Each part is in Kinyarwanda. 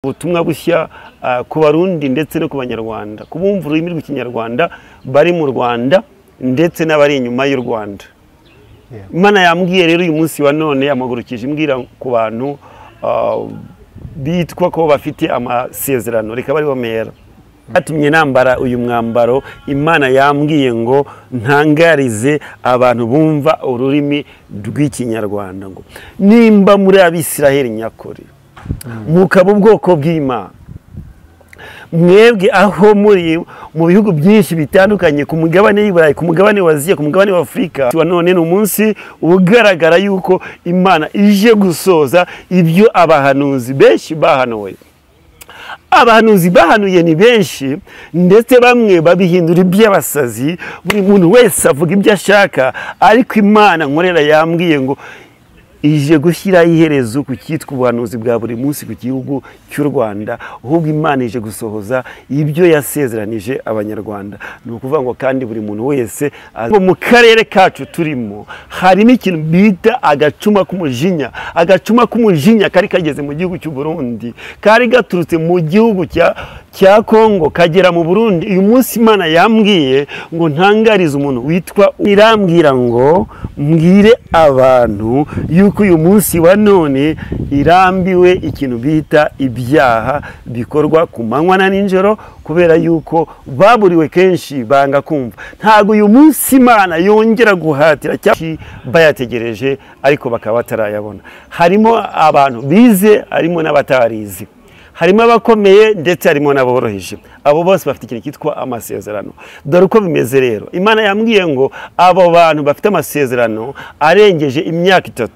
ubutumwa bushya ku Barundi ndetse no ku Banyarwanda kubumva ururimi rw'ikinyarwanda bari mu Rwanda ndetse n'abari inyuma y'u Rwanda. Imana yambwiye rero uyu munsi wa none amagurukije imbwira ku bantu bitwa ko bafite amasezerano reka bari bomera. Atumye nambara uyu mwambaro Imana yambwiye ngo ntangarize abantu bumva ururimi rw'ikinyarwanda ngo nimba muri Abisiraheli nyakuri mukaba ubwoko bw'Imana mwebwe aho muri mu bihugu byinshi bitandukanye ku mugabane y'Iburayi ku mugabane wa Aziya ku mugabane wa Afrika none ni umunsi ugaragara yuko Imana ije gusoza ibyo abahanuzi benshi bahanuye. Abahanuzi bahanuye ni benshi ndetse bamwe babihindura iby'abasazi buri muntu wese avuga ibyo ashaka ariko Imana nkorera yambwiye ngo ije gushyira iherezo ku cyitwa ubuhanuzi bwa buri munsi ku gihugu cy'u Rwanda ahubwo Imana ije gusohoza ibyo yasezeranije Abanyarwanda. Ni ukuvuga ngo kandi buri muntu wese mu karere kacu turimo harimo ikintu bita agacuma k'umujinya kari kageze mu gihugu cy'u Burundi kari gaturutse mu gihugu cya Kongo kagera mu Burundi. Uyu munsi Imana yambwiye ngo ntangarize umuntu witwa irambwira ngo mbwire abantu yuko uyu munsi wa none irambiwe ikintu bita ibyaha bikorwa ku manywa na nijoro kubera yuko baburiwe kenshi banga kumva. Ntago uyu munsi Imana yongera guhatira cyangwa bayategereje ariko bakaba batarayabona. Harimo abantu bize harimo n'abatarizi, harimo abakomeye ndetse harimo n'aboroheje. Abo bose bafite ikintu cyitwa amasezerano. Dore uko bimeze rero Imana yambwiye ngo abo bantu bafite amasezerano arengeje imyaka 3.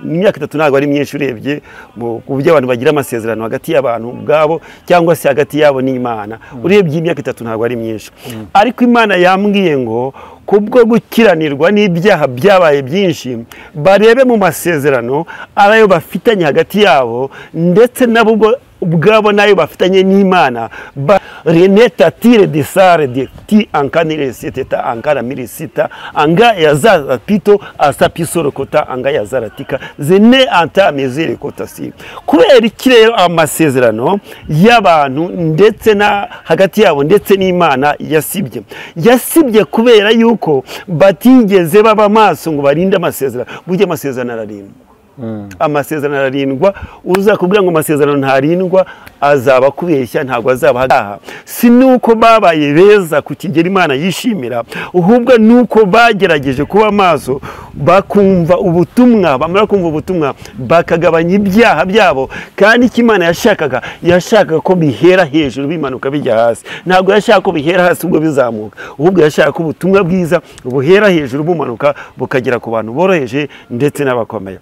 Imyaka 3 ntabwo ari myinshi urebye ku buryo abantu bagira amasezerano hagati y'abantu ubwabo cyangwa se hagati yabo n'Imana. Urebye imyaka 3 ntabwo ari myinshi ariko Imana yambwiye ngo kubwo gukiranirwa n'ibyaha byabaye byinshi barebe mu masezerano arayo bafitanye hagati yabo ndetse nabo ubwabo nayo bafitanye n'Imana reneta tire de sare de ti ankanire seteta ankara mirisita anga yazaza pito asapisoro kota anga yazaratika zene anta mezere kota si kubera ikirero amasezerano y'abantu ndetse na hagati yabo ndetse n'Imana yasibye kubera yuko batigeze baba maso ngo barinde amasezerano. Burya amasezerano ararindwa. Amasezerano ararindwa. Uza kubwira ngo amasezerano ntarindwa azaba kubeshya ntabwo azaba hagaha. Si nuko babaye beza ku kigero Imana yishimira ahubwo nuko bagerageje kuba maso bakumva ubutumwa bamara kumva ubutumwa bakagabanya ibyaha byabo kandi ikimana yashakaga ko bihera hejuru bimanuka bijya hasi. Ntabwo yashaka ko bihera hasi ubwo bizamuka ahubwo yashaka ko ubutumwa bwiza buhera hejuru bumanuka bukagera ku bantu boroheje ndetse n'abakomeye.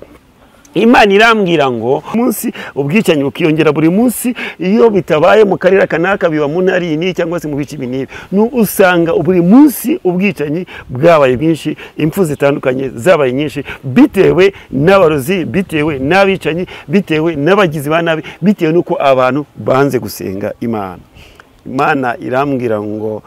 Imana irambwira ngo munsi ubwicanyi bukiyongera buri munsi iyo bitabaye mu karere kanaka biba mu ntara iyi cyangwa se mu bice binini usanga buri munsi ubwicanyi bwabaye bwinshi, impfu zitandukanye zabaye nyinshi bitewe n'abarozi, bitewe n'abicanyi, bitewe n'abagizi ba nabi, bitewe nuko abantu banze gusenga Imana. Imana irambwira ngo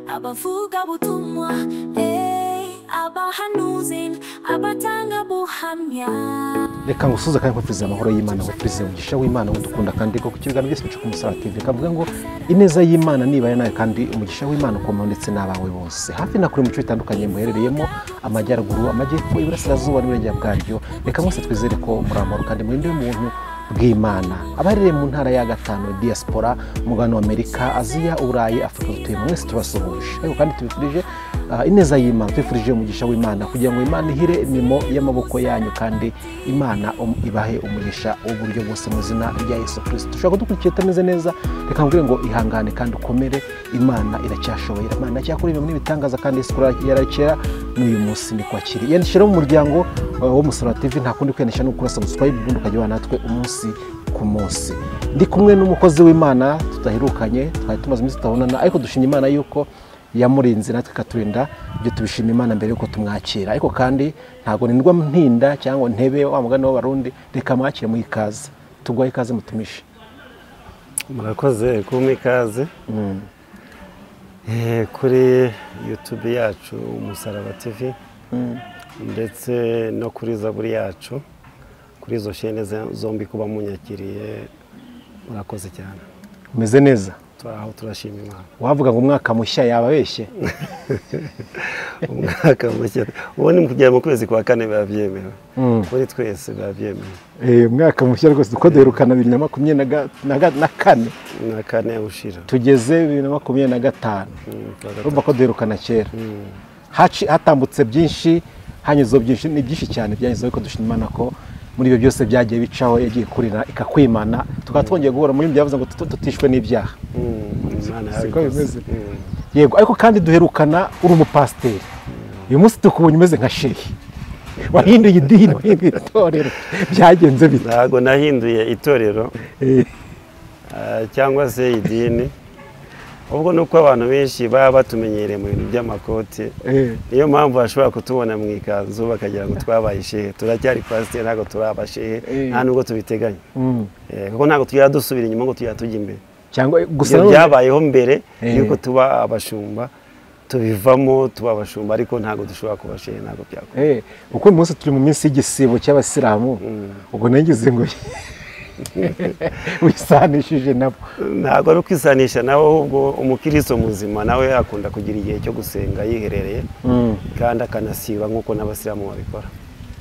abavuga butumwa abahanuzi abatanga buhamya. Reka ngusuze kandi kwifuriza amahoro y'Imana, kwifuriza umugisha w'Imana udukunda kandi ko kukirigana byose bicu ku Musaraba TV. Kavuga ngo ineza y'Imana nibaye nawe kandi umugisha w'Imana ukomeye ndetse n'abawe bose hafi na kure mu cyo bitandukanye muherereyemo amajyaruguru, amajyepfo, iburasirazuba n'uburengera bwaryo. Reka mwese twizere ko muri amahoro kandi muri muntu bw'Imana. Abarere mu ntara ya gatanu diaspora mugano wa Amerika, Aziya, Uburayi, Afrika dutuye mwese tubasuhuje. Ariko kandi tubifurije ineza y'Imana, twifurije umugisha w'Imana kugira ngo Imana ihire imirimo y'amaboko yanyu kandi Imana ibahe umugisha w'uburyo bwose mu izina rya Yesu Kristo. Dushobora kudukurikira utameze neza, reka nkubwire ngo ihangane kandi ukomere, Imana iracyashoboye, Imana iracyakora ibintu n'ibitangaza kandi Yesu yarakera n'uyu munsi ni kwakira. Yandikira mu muryango w'Umusaraba TV, nta kundi kwiyandikisha no gukora subscribe ubundi ukajya ubana natwe umunsi ku munsi. Ndi kumwe n'umukozi w'Imana tutahirukanye, twari tumaze iminsi tutabonana, ariko dushimye Imana yuko yamurinze natwe ikaturinda, ibyo tubishima Imana mbere yuko tumwakira. Ariko kandi ntago nindwa mpinda cyangwa ntebe wa mugani w'Abarundi, reka mwakire mu ikaze, tugwaye ikaze mutumishe. Murakoze kumpa ikaze kuri YouTube yacu Umusaraba TV, ndetse no kuri Zaburi yacu, kuri izo shene zombi kuba munyakiriye, murakoze cyane. Umeze neza? Aho turashima Imana. Wavuga ngo umwaka mushya yababeshye? Umwaka mushya ubone kugera mu kwezi kwa 4 babyemewe, kuri twese babyemewe. Umwaka mushya rwose uko duherukana 2024 na 4 ushira, tugeze 2025, urumva ko duherukana kera. Hatambutse byinshi, hanyuzo byinshi, ni byinshi cyane byanyuze, ko dushima Imana ko muri ibyo byose byagiye bicaho, yagiye kurira ikakwimana, tukaba twongeye guhora muri byavuze ngo tutishwe n'ibyaha. Siko bimeze. Yego, ariko kandi duherukana uri umupasiteri, uyu munsi tukubonye umeze nka shehi, wahinduye idini, wahinduye itorero, byagenze bite? Ntago nahinduye itorero cyangwa se idini, ubwo nuko abantu benshi baba batumenyereye mu bintu by'amakoti, niyo mpamvu bashobora kutubona mu ikanzu bakagira ngo twabaye shehe. Turacyari pasiteri, ntago turaba shehe, nta nubwo tubiteganya, kuko ntago tujya dusubira inyuma ngo tujya tujya imbere, cyangwa gusa byabayeho mbere yuko tuba abashumba, tubivamo tuba abashumba, ariko ntago dushobora kuba shehe, ntago byakora. Uko umunsi turi mu minsi y'igisibo cy'abasilamu, ubwo nagize ngo wisanishije nabo. Ntabwo ari ukwisanisha nabo, ahubwo umukristo muzima nawe akunda kugira igihe cyo gusenga yiherereye, kandi akanasiba nk'uko n'abasilamu babikora.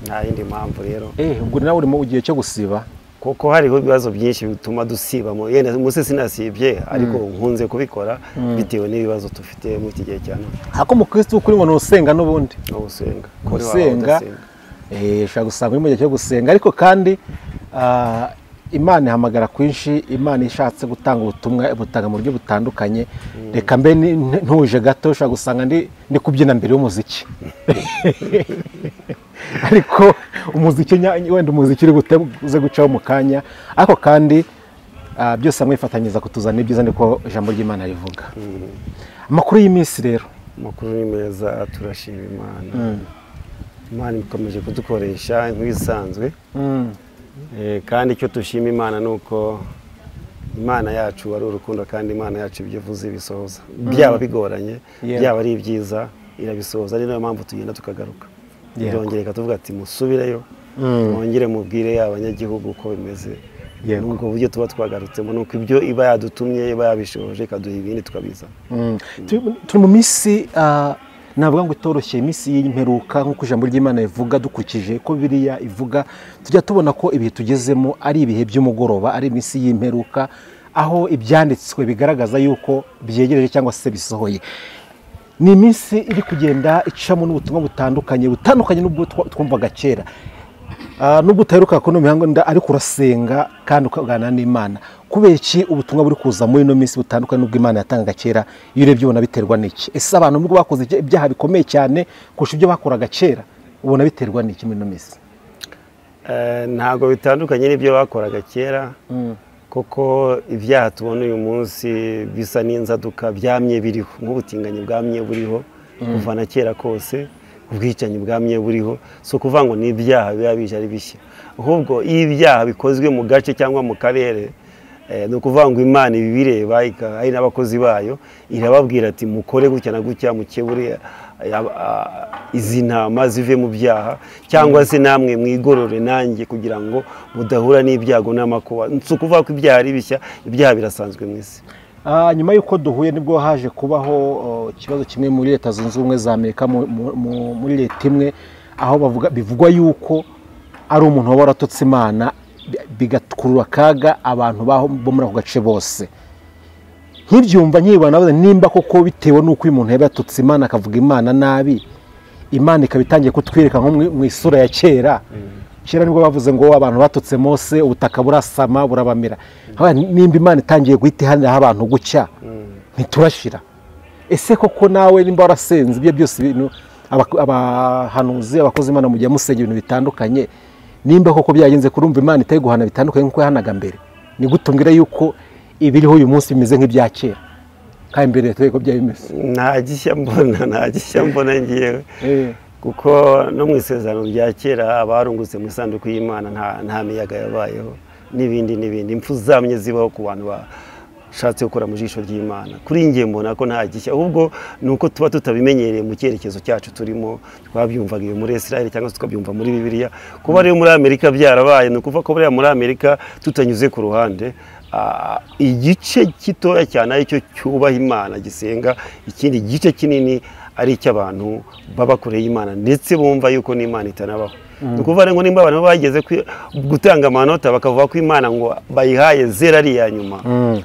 Nta yindi mpamvu rero. Ubwo nawe uri mu gihe cyo gusiba? Kuko hariho ibibazo byinshi bituma dusibamo. Yenda umunsi sinasibye, ariko nkunze kubikora bitewe n'ibibazo dufite mu iki gihe cyane. Hako umukristo ukuri ngo nusenga n'ubundi? Usenga. Usenga. Ushaka gusanga uri mu gihe cyo gusenga, ariko kandi Imana ihamagara kwinshi, Imana ishatse gutanga ubutumwa butanga mu buryo butandukanye. Reka mbe ntuje gato, ushaka gusanga ndi kubyina mbere y'umuziki, ariko umuziki wenda umuziki uri guteguze gucaho mu kanya, ariko kandi byose amwifatanyiriza kutuzana ibyiza, niko ijambo ry'Imana rivuga. Amakuru y'iminsi rero? Amakuru ni meza, turashima Imana. Imana ikomeje kudukoresha nk'ibisanzwe, kandi icyo dushima Imana nuko Imana yacu ari urukundo, kandi Imana yacu ibyo ivuze bisohoza, byaba bigoranye, byaba ari ibyiza irabisohoza. Ari nayo mpamvu tugenda tukagaruka, byongereka tuvuga ati musubireyo, mwongere mubwire abanyagihugu uko bimeze. Nubwo buryo tuba twagarutsemo, nuko ibyo iba yadutumye, iba yabishoje, ikaduha ibindi tukabiza. Turi mu minsi navuga ngo itoroshye, iminsi y'imperuka nk'uko ijambo ry'Imana rivuga, dukurikije ko Bibiliya ivuga, tujya tubona ko ibihe tugezemo ari ibihe by'umugoroba, ari iminsi y'imperuka, aho ibyanditswe bigaragaza yuko byegereje cyangwa se bisohoye. Ni iminsi iri kugenda icamo n'ubutumwa butandukanye n'ubwo twumvaga kera. Nubwo utaheruka ko no mihango ariko urasenga kandi ukaganira n'Imana, kubera iki ubutumwa buri kuza muri no minsi butandukanye n'ubwo Imana yatangaga kera? Iyo urebye ubona biterwa n'iki? Ese abantu nubwo bakoze ibyaha bikomeye cyane kurusha ibyo bakoraga kera, ubona biterwa n'iki muri no minsi? Ntago bitandukanye n'ibyo bakoraga kera, kuko ibyaha tubona uyu munsi bisa n'inzaduka byamye biriho, nk'ubutinganyi bwamye buriho kuva na kera kose, ubwicanyi bwamye buriho. So kuvuga ngo ni ibyaha biba bije ari bishya, ahubwo iyo ibyaha bikozwe mu gace cyangwa mu karere, ni ukuvuga ngo Imana ibireba, ari n'abakozi bayo irababwira ati mukore gutya na gutya, mukebure izi ntama zive mu byaha, cyangwa se namwe mwigorore nanjye kugira ngo mudahura n'ibyago n'amakuba. Si ukuvuga ko ibyaha ari bishya, ibyaha birasanzwe mu isi. Nyuma y'uko duhuye nibwo haje kubaho ikibazo kimwe muri Leta Zunze Ubumwe za Amerika, muri leta imwe, aho bivugwa yuko ari umuntu waba waratutse Imana, bigakurura akaga abantu bo muri ako gace bose. nkibyumva nkibona nimba koko bitewe n'uko uyu muntu yaba yatutse Imana akavuga Imana nabi, Imana ikaba itangiye kutwereka nko mu isura ya kera. Kera nibwo bavuze ngo abantu batutse Mose ubutaka burasama burabamira. Nimba Imana itangiye guhita ihanira abantu gucya ntiturashira. Ese koko nawe nimba warasenze ibyo byose ibintu abahanuzi abakozi Imana mu gihe musenge ibintu bitandukanye, nimba koko byagenze kurumva Imana itaye guhana bitandukanye nkuko yahanaga mbere, ni gutumbwira yuko ibiriho uyu munsi bimeze nk'ibya kera kandi mbere twego byabimeze? Nta gishya mbona ngiyewe, kuko no mu isezerano rya kera abarungutse mu isanduku y'Imana nta miyaga yabayeho n'ibindi impfu zamye zibaho ku bantu bashatse gukora mu jisho ry'Imana. Kuri njye mbona ko nta gishya, ahubwo ni uko tuba tutabimenyereye mu cyerekezo cyacu turimo. Twabyumvaga iyo muri Israel cyangwa se tukabyumva muri Bibiliya. Kuba rero muri Amerika byarabaye, ni ukuvuga ko buriya muri Amerika tutanyuze ku ruhande, igice gitoya cyane aricyo cyubaha Imana gisenga, ikindi gice kinini ari icy'abantu baba kure y'Imana ndetse bumva yuko n'Imana itanabaho. Ni ukuvuga ngo nimba abantu bageze gutanga amanota bakavuga ko Imana ngo bayihaye 0 ari iya nyuma,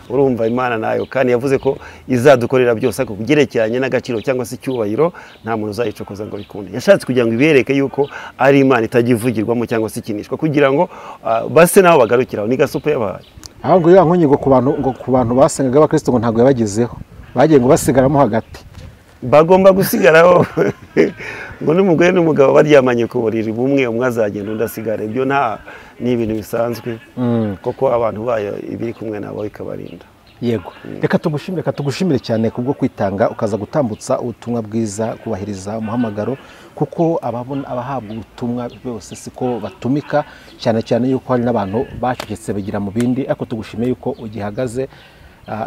urumva Imana nayo kandi yavuze ko izadukorera byose ariko kugerekeranye n'agaciro cyangwa se icyubahiro nta muntu uzayicokoza ngo bikunde. Yashatse kugira ngo ibereke yuko ari Imana itagivugirwamo cyangwa se ikinishwa, kugira ngo base naho bagarukiraho. Ni gasupo yabaye ahubwo ya nkonyigo ku bantu basengaga abakristo ngo ntabwo yabagezeho, bagiye ngo basigaramo hagati, bagomba gusigaraho ngo n'umugore n'umugabo baryamanye ku buriri bumwe, umwe azagenda undi asigara. Ibyo ni ibintu bisanzwe koko abantu bayo ibiri kumwe nabo ikabarinda. Yego, reka tugushimire cyane kubwo kwitanga ukaza gutambutsa ubutumwa bwiza, kubahiriza umuhamagaro, kuko abahabwa ubutumwa bose siko batumika, cyane cyane yuko hari n'abantu bacecetse bagira mu bindi, ariko tugushimiye yuko ugihagaze.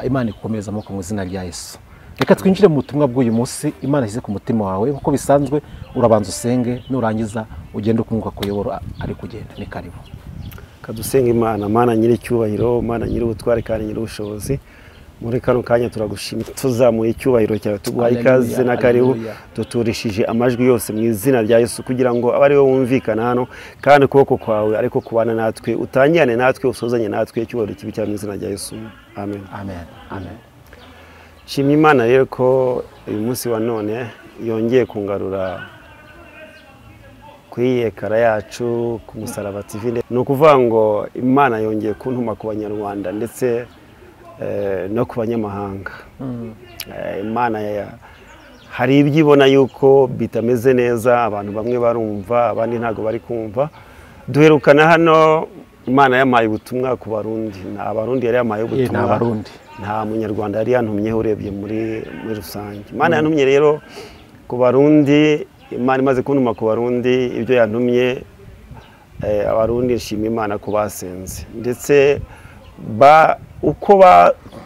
Imana ikukomeza mu izina rya Yesu. Reka twinjire mu butumwa bw'uyu munsi Imana ishyize ku mutima wawe. Nkuko bisanzwe urabanza usenge, nurangiza ugende ukumwuka kuyobora ari kugenda. Ni karibu. Kadusenga Imana nyiri icyubahiro, Imana nyiri ubutware kandi nyiri ubushobozi. Muri kano kanya turagushimira, tuzamuye icyubahiro cyawe, tuguha ikaze na karibu, duturishije amajwi yose mu izina rya Yesu, kugira ngo abe ari wowe wumvikana hano kandi ukuboko kwawe ariko kubana natwe, utangirane natwe, usozanye natwe, icyubahiro kibi cyawe mu izina rya Yesu. Amen. Shimye Imana rero ko uyu munsi wa none yongeye kungarura kwiyekara yacu ku Musaraba TV. Ni ukuvuga ngo Imana yongeye kuntuma ku Banyarwanda ndetse no ku banyamahanga. Imana hari ibyo ibona yuko bitameze neza, abantu bamwe barumva abandi ntago bari kumva. Duherukana hano Imana yamaye ubutumwa ku Barundi, abarundi yari yamaye ubutumwa, nta munyarwanda yari yantumyeho urebye muri rusange. Imana yantumye rero ku Barundi. Imana imaze kuntuma ku Barundi, ibyo yantumye abarundi nshima Imana ko basenze, ndetse uko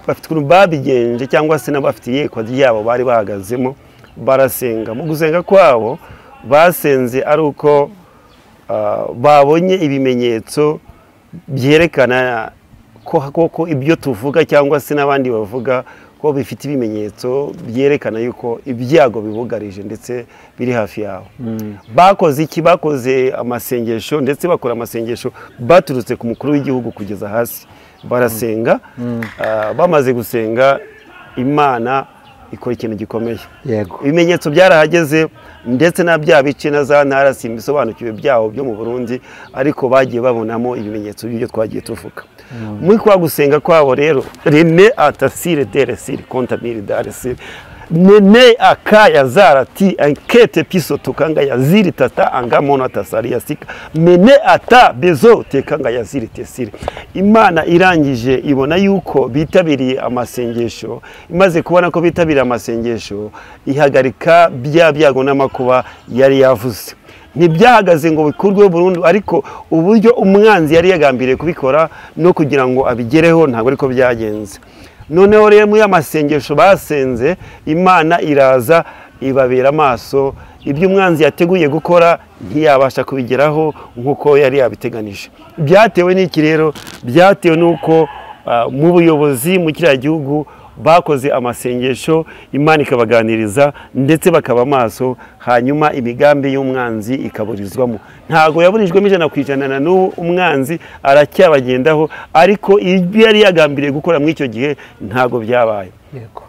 bafite ukuntu babigenje cyangwa se n'abafite iyekwa ryabo bari bahagazemo barasenga. Mu gusenga kwabo basenze ari uko babonye ibimenyetso byerekana ko ibyo tuvuga cyangwa se n'abandi bavuga ko bifite ibimenyetso byerekana yuko ibyago bibugarije ndetse biri hafi yaho. Bakoze iki? Bakoze amasengesho, ndetse bakora amasengesho baturutse ku mukuru w'igihugu kugeza hasi, barasenga. Bamaze gusenga Imana ikora ikintu gikomeye. Ibimenyetso byarahageze, ndetse na bya bice na za ntara simbisobanukiwe byaho byo mu Burundi, ariko bagiye babonamo ibimenyetso by'ibyo twagiye tuvuga. Muri kwa gusenga kwabo rero, Rene atasire deresire kontamire daresire nene akaya zarati ankete piso tukanga yaziri tata angamono atasari yasika mene ata bezo tekanga yaziri tesire. Imana irangije ibona yuko bitabiriye amasengesho, imaze kubona ko bitabiriye amasengesho, ihagarika bya byago n'amakuba yari yavuze. Ntibyahagaze ngo bikurwe burundu, ariko uburyo umwanzi yari yagambiriye kubikora no kugira ngo abigereho ntabwo ariko byagenze. Noneho rero muri amasengesho basenze, Imana iraza ibabera amaso, ibyo umwanzi yateguye gukora ntiyabasha kubigeraho nk'uko yari yabiteganije. Byatewe n'iki rero? Byatewe n'uko mu buyobozi mu kiriya gihugu bakoze amasengesho Imana ikabaganiriza ndetse bakaba maso, hanyuma imigambi y'umwanzi ikaburizwamo. Ntago yaburijwemo 100% na n'ubu umwanzi aracyabagendaho, ariko ibyo yari yagambiriye gukora muri icyo gihe ntago byabaye. Yego.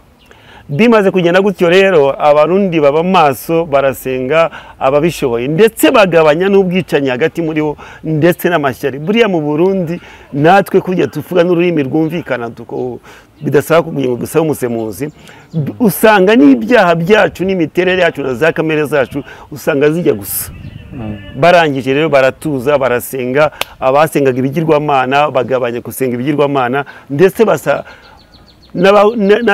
Bimaze kugenda gutyo rero, abarundi baba maso, barasenga ababishoboye, ndetse bagabanya n'ubwicanyi hagati muri bo ndetse n'amashyari. Buriya mu Burundi natwe kujya tuvuga n'ururimi rwumvikana bidasaba kugira ngo dusaba umusemuzi, usanga n'ibyaha byacu n'imiterere yacu na za kamere zacu usanga zijya gusa. Barangije rero baratuza, barasenga, abasengaga ibigirwamana bagabanya gusenga ibigirwamana, ndetse basa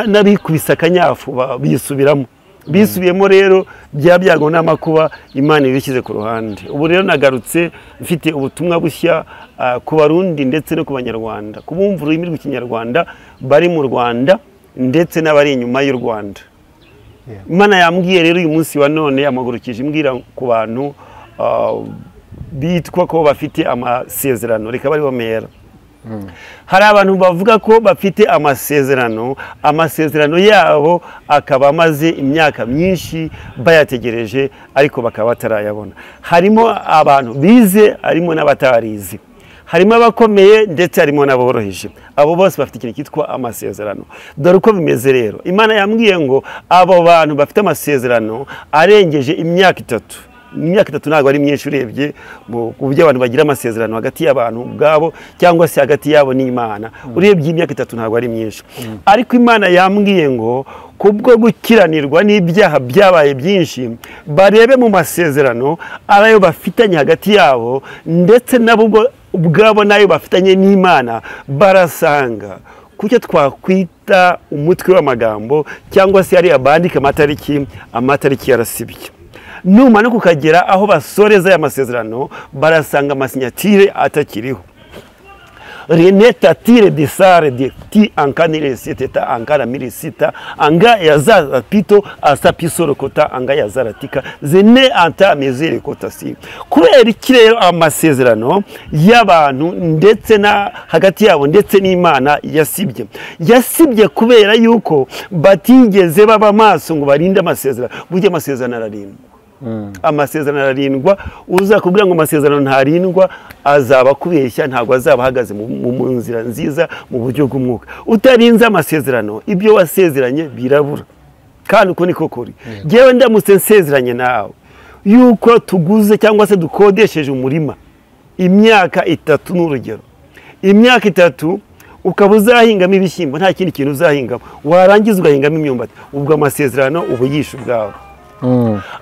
n'abikubise akanyafu bisubiramo. Bisubiyemo rero bya byago n'amakuba Imana ibishyize ku ruhande. Ubu rero nagarutse mfite ubutumwa bushya ku Barundi ndetse no ku Banyarwanda, kubumva ururimi rw'Ikinyarwanda bari mu Rwanda ndetse n'abari inyuma y'u Rwanda. Imana yambwiye rero uyu munsi wa none amagurukije imbwira ku bantu bitwa ko bafite amasezerano, reka bari bomera. Hari abantu bavuga ko bafite amasezerano yabo akaba amaze imyaka myinshi bayategereje, ariko bakaba batarayabona. Harimo abantu bize, harimo n'abatarize, harimo abakomeye ndetse harimo n'aboroheje. Abo bose bafite ikintu cyitwa amasezerano. Dore uko bimeze rero, Imana yambwiye ngo abo bantu bafite amasezerano arengeje imyaka 3. Imyaka 3 ntabwo ari myinshi urebye mu buryo abantu bagira amasezerano hagati y'abantu ubwabo cyangwa se hagati yabo n'Imana. Urebye imyaka 3 ntabwo ari myinshi, ariko Imana yambwiye ngo kubwo gukiranirwa n'ibyaha byabaye byinshi, barebe mu masezerano arayo bafitanye hagati yabo ndetse nabo ubwabo nayo bafitanye n'Imana, barasanga kucyo twakwita umutwe w'amagambo cyangwa se ari abandika amatariki yarasibye. Numa no kukagera aho basoreza ya masezerano, barasanga amasinyatire atakiriho. Reneta tire de sare de ti ankanire siteta ankara mirisita anga yazara pito asapisoro kota anga yazara tika zene anta mezere kota si. Kubera iki rero amasezerano y'abantu ndetse na hagati yabo ndetse n'Imana yasibye kubera yuko batigeze baba maso ngo barinde amasezerano. Burya amasezerano ararindwa. Amasezerano ararindwa. Uza kubwira ngo amasezerano ntarindwa azaba kubeshya, ntabwo azaba ahagaze mu nzira nziza mu buryo bw'umwuka. Utarinze amasezerano, ibyo wasezeranye birabura. Kandi uko niko kuri. Jewe ndamutse nsezeranye nawe yuko tuguze cyangwa se dukodesheje umurima imyaka 3 n'urugero, imyaka 3 ukaba uzahingamo ibishyimbo, nta kindi kintu uzahingamo, warangiza ugahingamo imyumbati, ubwo amasezerano ubu yishe ubwawe.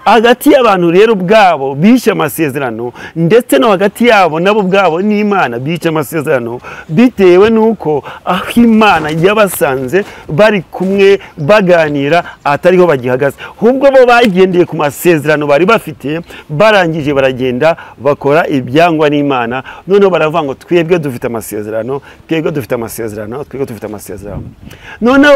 Hagati y'abantu rero bwabo bishe amasezerano, ndetse no hagati yabo nabo bwabo n'Imana bishe amasezerano, bitewe nuko aho Imana yabasanze bari kumwe baganira atariho bagihagaze. Ahubwo bo bagendeye ku masezerano bari bafite, barangije baragenda bakora ibyangwa n'Imana. None baravuga ngo twebwe dufite amasezerano, twebwe dufite amasezerano, twebwe dufite amasezerano. None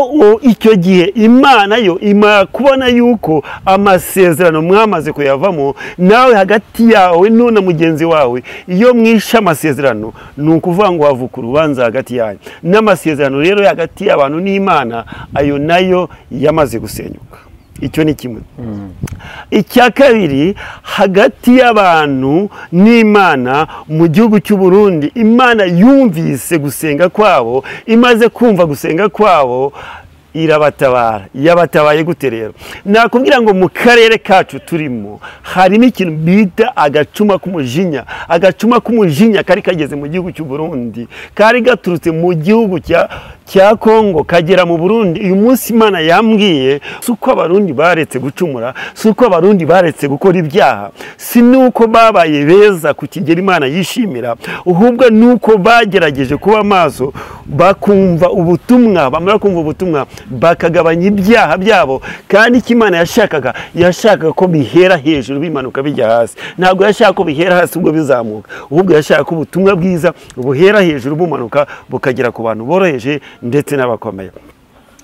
icyo gihe Imana yo ima kubona yuko amasezerano mwamaze kuyavamo, nawe hagati yawe none mugenzi wawe iyo mwisha amasezerano, nukuvuga ngo wavuka urubanza hagati yanyu. N'amasezerano rero hagati y'abantu n'Imana ayo nayo yamaze gusenyuka. Icyo ni kimwe. Icya kabiri, hagati y'abantu n'Imana mu gihugu cy'u Burundi, Imana yumvise gusenga kwabo, imaze kumva gusenga kwabo irabatabara. Yabatabaye gute rero? Nakubwira ngo mu karere kacu turimo harimo ikintu bita agacuma k'umujinya kari kageze mu gihugu cy'u Burundi, kari gaturutse mu gihugu cya Kongo kagera mu Burundi. Uyu munsi Imana yambwiye suko abarundi baretse gucumura, suko abarundi baretse gukora ibyaha, si nuko babaye beza ku kigero Imana yishimira, ahubwo nuko bagerageje kuba maso bakumva ubutumwa, bamara kumva ubutumwa bakagabanya ibyaha byabo. Kandi Imana yashakaga ko bihera hejuru bimanuka bijya hasi. Ntabwo yashaka ko bihera hasi ubwo bizamuka, ahubwo yashaka ko ubutumwa bwiza buhera hejuru bumanuka bukagera ku bantu boroheje ndetse n'abakomeye.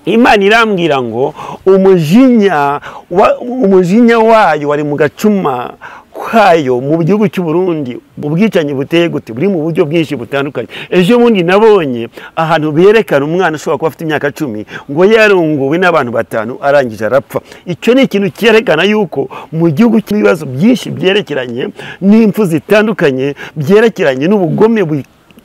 Imana irambwira ngo umujinya wayo wari mu gacuma kwayo mu gihugu cy'u Burundi ubwicanyi buteye gute buri mu buryo bwinshi butandukanye. Ejo bundi nabonye ahantu berekana umwana ushobora kuba afite imyaka 10 ngo yarunguwe n'abantu 5 arangije arapfa. Icyo ni ikintu cyerekana yuko mu gihugu cy'ibibazo byinshi byerekeranye n'impfu zitandukanye, byerekeranye n'ubugome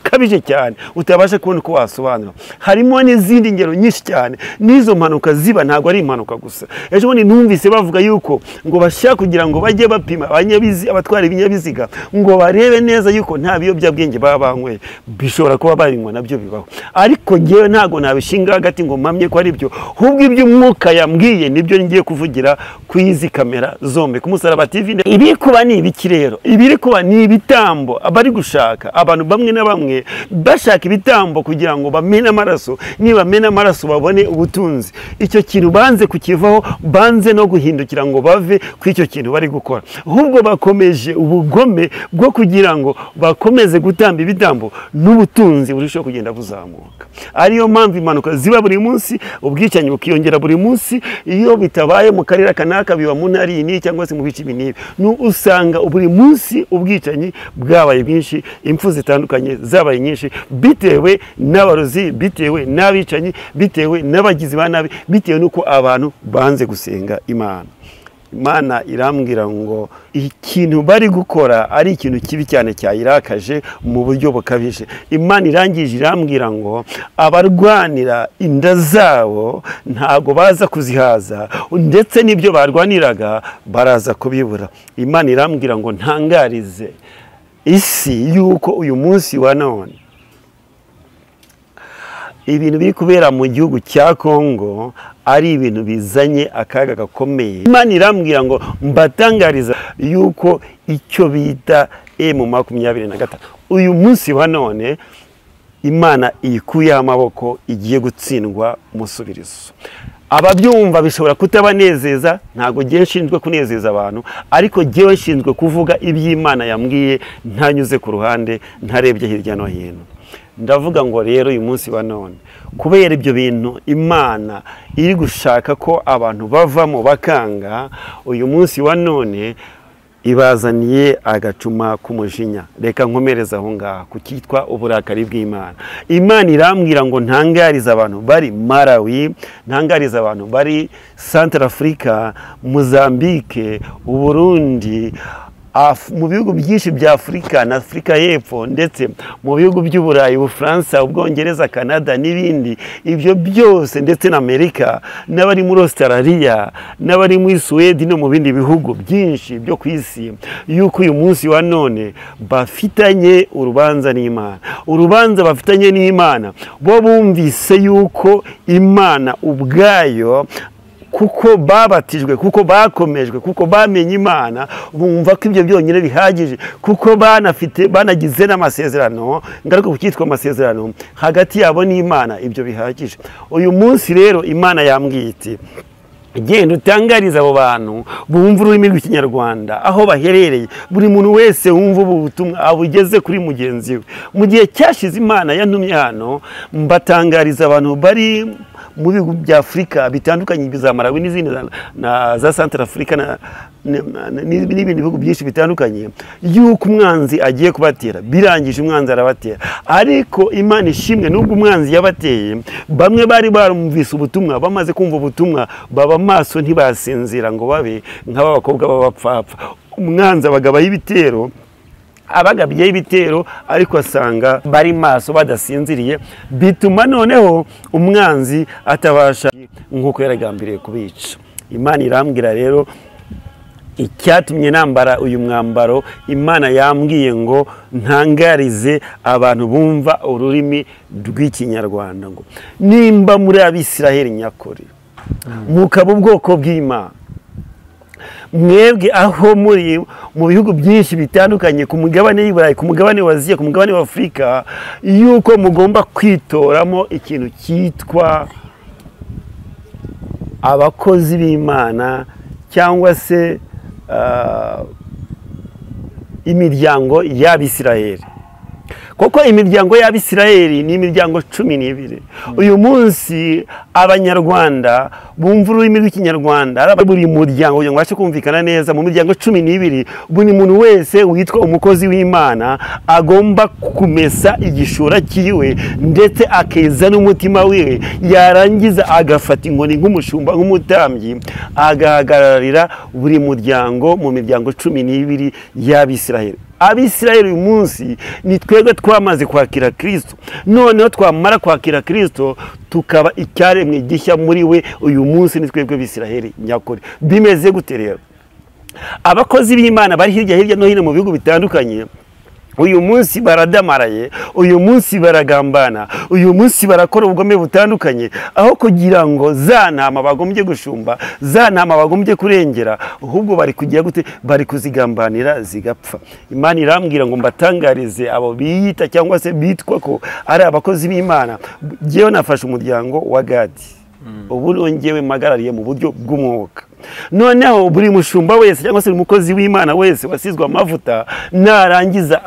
kabije cyane utabasha kubona uko wasobanura. Harimo n'izindi ngero nyinshi cyane, n'izo mpanuka ziba ntabwo ari impanuka gusa. Ejo bundi numvise bavuga yuko ngo bashaka kugira ngo bajye bapima abatwara ibinyabiziga ngo barebe neza yuko nta biyobyabwenge baba banyweye. Bishobora kuba barinywa nabyo bibaho, ariko ngewe ntabwo nabishinga hagati ngo mpamye ko ari byo. Hubwo iby'umwuka yambwiye nibyo ngiye kuvugira ku izi kamera zombi ku Musaraba TV. Ibiri kuba ni ibiki rero? Ibiri kuba ni ibitambo abari gushaka abantu bamwe na bamwe bashaka ibitambo kugira ngo bamene amaraso, niba bamene amaraso babone ubutunzi. Icyo kintu banze kukivaho, banze no guhindukira ngo bave ku icyo kintu bari gukora, ahubwo bakomeje ubugome bwo kugira ngo bakomeze gutamba ibitambo n'ubutunzi burushaho kugenda buzamuka. Ariyo mpamvu impanuka ziba buri munsi, ubwicanyi bukiyongera buri munsi. Iyo bitabaye mu karere kanaka biba mu ntara iyi cyangwa se mu bice binini, usanga buri munsi ubwicanyi bwabaye bwinshi, impfu zitandukanye zabaye nyinshi, bitewe n'abarozi, bitewe n'abicanyi, bitewe n'abagizi ba nabi, bitewe nuko abantu banze gusenga Imana. Imana irambwira ngo ikintu bari gukora ari ikintu kibi cyane cyayirakaje mu buryo bukabije. Imana irangije irambwira ngo abarwanira inda zabo ntago baza kuzihaza, ndetse n'ibyo barwaniraga baraza kubibura. Imana irambwira ngo ntangarize isi yuko uyu munsi wa none ibintu biri kubera mu gihugu cya Kongo ari ibintu bizanye akaga gakomeye. Imana irambwira ngo mbatangariza yuko icyo bita M23 uyu munsi wa none Imana iyikuye amaboko, igiye gutsindwa musubirizo. Ababyumva bishobora kutabanezeza, ntago giye nshinzwe kunezeza abantu, ariko giye nshinzwe kuvuga iby'Imana yambwiye ntanyuze ku ruhande, ntarebye hirya no hino. Ndavuga ngo rero uyu munsi wa none kubera ibyo bintu Imana iri gushaka ko abantu bavamo bakanga, uyu munsi wa none ibazaniye agacuma k'umujinya. Reka nkomereza aho ngaho ku cyitwa uburakari bw'Imana. Imana irambwira ngo ntangariza abantu bari Malawi, ntangariza abantu bari Centrafrica, Mozambique, Uburundi, mu bihugu byinshi bya Afurika na Afurika y'Epfo, ndetse mu bihugu by'Uburayi, Ubufaransa, Ubwongereza, Canada n'ibindi. Ibyo byose ndetse na Amerika, n'abari muri Australia, n'abari muri Sweden no mu bindi bihugu byinshi byo ku isi, yuko uyu munsi wa none bafitanye urubanza n'Imana. Urubanza bafitanye n'Imana, bo bumvise yuko Imana ubwayo, kuko babatijwe, kuko bakomejwe, kuko bamenye Imana, bumva ko ibyo byonyine bihagije, kuko banagize n'amasezerano, ngaruka kucyitwa amasezerano hagati yabo n'Imana, ibyo bihagije. Uyu munsi rero Imana yambwiye iti genda utangariza abo bantu bumva ururimi rw'Ikinyarwanda aho baherereye, buri muntu wese wumva ubu butumwa abugeze kuri mugenzi we. Mu gihe cyashize Imana yantumye hano mbatangariza abantu bari mu bihugu bya Afurika bitandukanye, biza Malawi n'izindi za Centrafrica n'ibindi bihugu byinshi bitandukanye, yuko umwanzi agiye kubatera. Birangije umwanzi arabatera, ariko Imana ishimwe nubwo umwanzi yabateye, bamwe bari barumvise ubutumwa, bamaze kumva ubutumwa baba maso ntibasinzira ngo babe nk'abakobwa b'abapfapfa. Umwanzi abagabaho ibitero, abagabye ibitero, ariko asanga bari maso badasinziriye, bituma noneho umwanzi atabasha nk'uko yaragambiriye kubica. Imana irambwira rero icyatumye nambara uyu mwambaro, Imana yambwiye ngo ntangarize abantu bumva ururimi rw'Ikinyarwanda ngo nimba muri Abisiraheli nyakuri, mukaba ubwoko bw'Imana, mwebwe aho muri mu bihugu byinshi bitandukanye, ku mugabane y'Iburayi, ku mugabane wa Aziya, ku mugabane wa Afurika, yuko mugomba kwitoramo ikintu cyitwa abakozi b'Imana, cyangwa se imiryango y'Abisiraheli. kuko imiryango y'Abisirayeli ni imiryango 12. Uyu munsi abanyarwanda bumva ururimi rw'ikinyarwanda buri muryango kugira ngo bashe kumvikana neza mu miryango 12, buri muntu wese witwa umukozi w'Imana agomba kumesa igishura kiwe ndetse akeza n'umutima wiwe, yarangiza agafata inkoni nk'umushumba nk'umutambyi agahagararira buri muryango mu miryango 12 y'Abisirayeli. Abisirayeli uyu munsi ni twebwe twamaze kwakira Kristo, noneho twamara kwakira Kristo tukaba icyaremwe gishya muri we. Uyu munsi ni twebwe Abisirayeli nyakuri. Bimeze gute rero? Abakozi b'Imana bari hirya no hino mu bihugu bitandukanye uyu munsi baradamaraye, uyu munsi baragambana, uyu munsi barakora ubugome butandukanye, aho kugira ngo za ntama bagombye gushumba, za ntama bagombye kurengera, ahubwo bari kugira gute? Bari kuzigambanira zigapfa. Imana irambwira ngo mbatangarize abo biyita cyangwa se bitwa ko ari abakozi b'Imana. Jewe nafashe umuryango wa Gadi, ubu nongewe magarariye mu buryo bw'umwuka. Noneho buri mushumba wese cyangwa se umukozi w'Imana wese wasizwe amavuta narangiza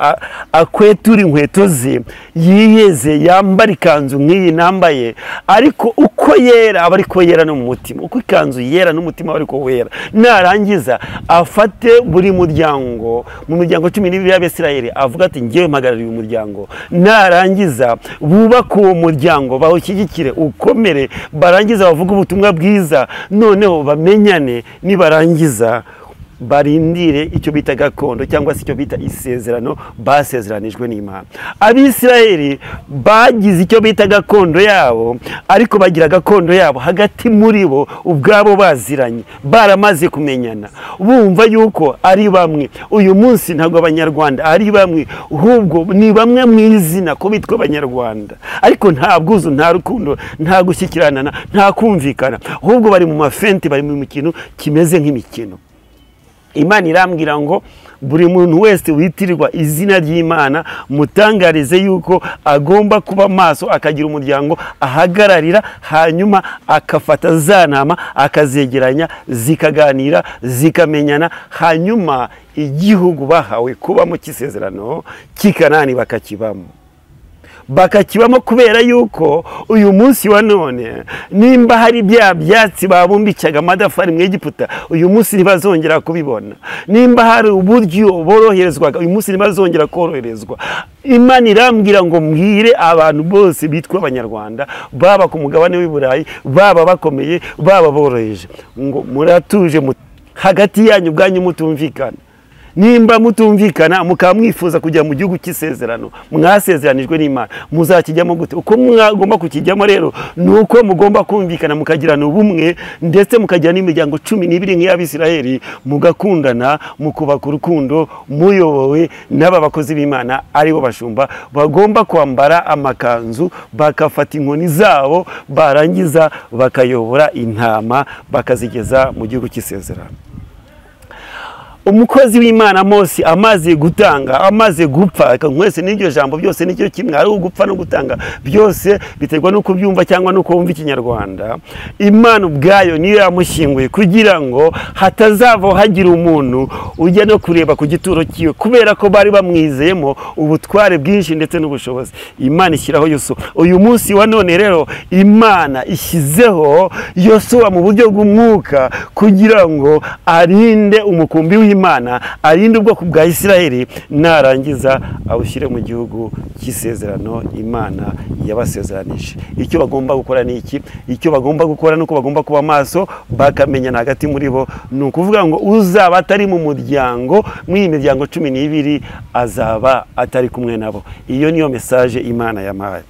akwetura inkweto ze, yiyeze, yambara ikanzu nk'iyi nambaye, ariko uko yera aba ariko yera no mu mutima, uko ikanzu yera n'umutima aba ariko wera. Narangiza afate buri muryango mu miryango 12 y'Abisirayeli avuga ati ngiye mpagarariye umuryango. Narangiza bubaka uwo muryango, bawushyigikire ukomere, barangiza bavuga ubutumwa bwiza, noneho bamenyane. Nibarangiza barindire icyo bita gakondo cyangwa se icyo bita isezerano basezeranijwe n'Imana. Abisirayeli bagize icyo bita gakondo yabo, ariko bagira gakondo yabo hagati muri bo ubwabo baziranye, baramaze kumenyana, bumva yuko ari bamwe. Uyu munsi ntabwo abanyarwanda ari bamwe, ahubwo ni bamwe mu izina ko bitwa abanyarwanda, ariko nta bwuzu, nta rukundo, nta gushyikirana, nta kumvikana, ahubwo bari mu mafenti, bari mu kintu kimeze nk'imikino. Imana irambwira ngo buri muntu wese witirirwa izina ry'Imana mutangarize yuko agomba kuba maso, akagira umuryango ahagararira, hanyuma akafata za ntama akazegeranya, zikaganira, zikamenyana, hanyuma igihugu bahawe kubamo cy'isezerano cy'Ikanani bakakibamo kubera yuko uyu munsi wa none nimba hari bya byatsi babumbicaga amadafari mu Egiputa, uyu munsi ntibazongera kubibona. Nimba hari uburyo boroherezwaga, uyu munsi ntibazongera koroherezwa. Imana irambwira ngo mbwire abantu bose bitwa abanyarwanda, baba ku mugabane w'i Burayi, baba bakomeye, baba boroheje, ngo muratuje hagati yanyu ubwanyu mutumvikana. Nimba mutumvikana mukaba mwifuza kujya mu gihugu cy'isezerano mwasezeranijwe n'Imana, muzakijyamo gute? Uko mwagomba kukijyamo rero nuko mugomba kumvikana, mukagirana ubumwe, ndetse mukagira n'imiryango 12 nk'iy'Abisirayeli, mugakundana, mukubaka urukundo, muyobowe n'aba bakozi b'Imana aribo bashumba bagomba kwambara amakanzu, bakafata inkoni zabo, barangiza bakayobora intama bakazigeza mu gihugu cy'isezerano. Umukozi w'Imana Mose amaze gutanga, amaze gupfa, mwese n'iryo jambo byose nicyo kimwe, ari ugupfa no gutanga, byose biterwa no kubyumva cyangwa no kumva ikinyarwanda. Imana ubwayo niyo yamushyinguye kugira ngo hatazavaho hagira umuntu ujya no kureba ku gituro cyiwe, kubera ko bari bamwizeyemo ubutware bwinshi ndetse n'ubushobozi. Imana ishyiraho Yosuwa. Uyu munsi wa none rero Imana ishyizeho Yosuwa mu buryo bw'umwuka kugira ngo arinde umukumbi Imana, arinde ubwoko bwa Isirayeli, narangiza awushyire mu gihugu cy'isezerano Imana yabasezeranije. Icyo bagomba gukora ni iki? Icyo bagomba gukora nuko bagomba kuba maso, bakamenyana hagati muri bo. Ni ukuvuga ngo uzaba atari mu muryango, mw'iyi miryango 12 azaba atari kumwe nabo. Iyo niyo message Imana yamaye.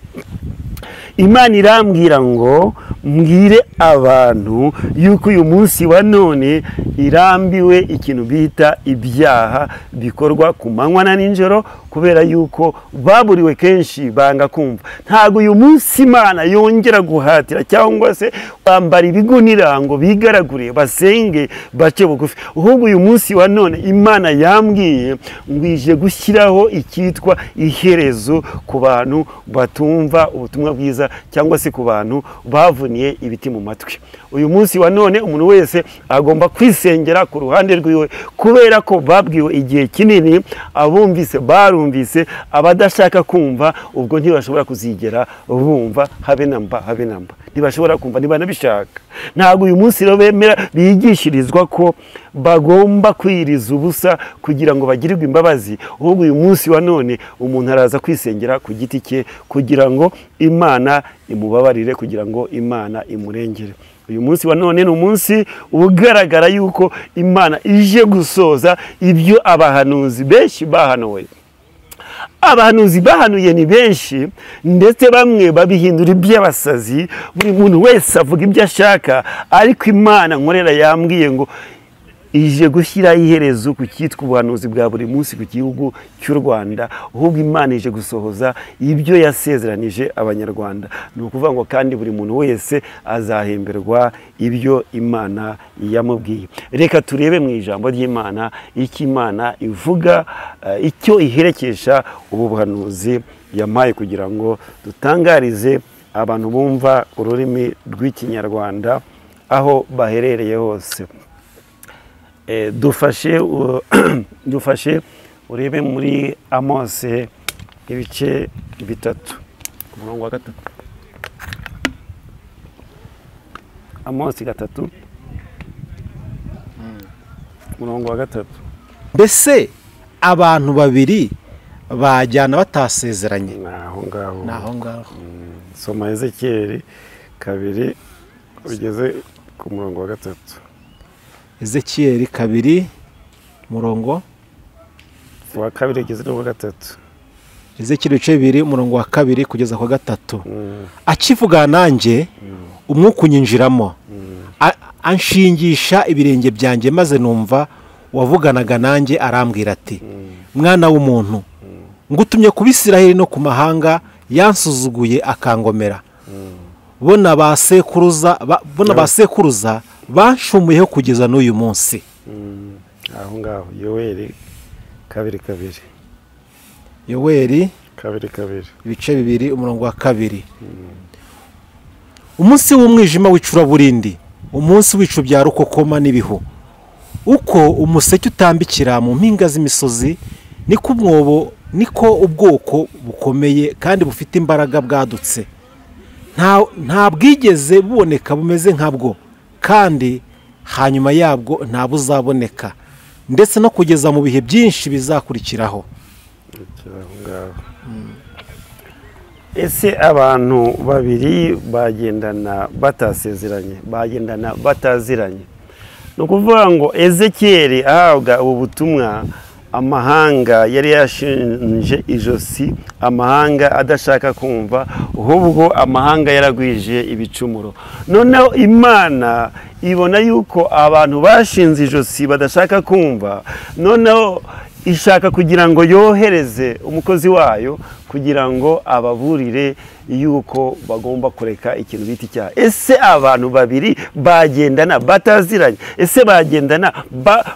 Imana irambwira ngo mbwire abantu yuko uyu munsi wa none irambiwe ikintu bita ibyaha bikorwa ku manywa na nijoro, kubera yuko baburiwe kenshi banga kumva. Ntago uyu munsi Imana yongera guhatira cyangwa se bambara ibigunira ngo bigaragure basenge bace bugufi, ahubwo uyu munsi wa none Imana yambwiye ngwije gushyiraho icyitwa iherezo ku bantu batumva ubutumwa bwiza cyangwa se ku bantu bavuniye ibiti mu matwi. Uyu munsi wa none umuntu wese agomba kwisengera ku ruhande rwiwe, kubera ko babwiwe igihe kinini, abumvise babyumvise, abadashaka kumva ubwo ntibashobora kuzigera bumva habe namba, habe namba, ntibashobora kumva, ntibanabishaka. Ntabwo uyu munsi rero bemera bigishirizwa ko bagomba kwiriza ubusa kugira ngo bagirirwe imbabazi, ahubwo uyu munsi wa none umuntu araza kwisengera ku giti cye kugira ngo Imana imubabarire, kugira ngo Imana imurengere. Uyu munsi wa none ni umunsi ugaragara yuko Imana ije gusoza ibyo abahanuzi benshi bahanuye. Abahanuzi bahanuye ni benshi, ndetse bamwe babihindura iby'abasazi, buri muntu wese avuga ibyo ashaka, ariko Imana nkorera yambwiye ngo ije gushyira iherezo ku cyitwa ubuhanuzi bwa buri munsi ku gihugu cy'u Rwanda, ahubwo Imana ije gusohoza ibyo yasezeranije abanyarwanda. Ni ukuvuga ngo kandi buri muntu wese azahemberwa ibyo Imana yamubwiye. Reka turebe mu ijambo ry'Imana icyo Imana ivuga, icyo iherekesha ubu buhanuzi yampaye kugira ngo dutangarize abantu bumva ururimi rw'Ikinyarwanda aho baherereye hose. Dufashe urebe muri Amose ibice 3 ku murongo wa 3. Amose 3 umurongo wa 3. Mbese abantu babiri bajyana batasezeranye? Naho ngaho soma Ezekiyeli 2 ugeze ku murongo wa 3. Ezekiyeli 2 murongo wa 2 ugeze no wa 3. Ezekiyeli 2 murongo wa 2 kugeza kwa 3. Akivuga nanjye umwuka unyinjiramo, anshingisha ibirenge byanjye, maze numva wavuganaga nanjye arambwira ati, mwana w'umuntu, ngutumye ku Bisirayeli no ku mahanga yansuzuguye akangomera. Bona basekuruza banshumuyeho kugeza n'uyu munsi. Aho ngaho Yoweri 2:2. Yoweri 2:2 ibice 2 umurongo wa 2. Umunsi w'umwijima w'icuraburindi, umunsi w'icubyara ukokoma n'ibihu, uko umuseke utambikira mu mpinga z'imisozi, niko ubwoko bukomeye kandi bufite imbaraga bwadutse. Nta bwigeze buboneka bumeze nkabwo, kandi hanyuma yabwo nta buzaboneka, ndetse no kugeza mu bihe byinshi bizakurikiraho. Ese abantu babiri bagendana batasezeranye, bagendana bataziranye? Ni ukuvuga ngo Ezekiyeli ahabwa ubu butumwa, amahanga yari yashinje ijosi, amahanga adashaka kumva, ahubwo amahanga yaragwije ibicumuro. Noneho Imana ibona yuko abantu bashinze ijosi badashaka kumva, noneho ishaka kugira ngo yohereze umukozi wayo kugira ngo ababurire yuko bagomba kureka ikintu bita icyaha. Ese abantu babiri bagendana bataziranye? Ese bagendana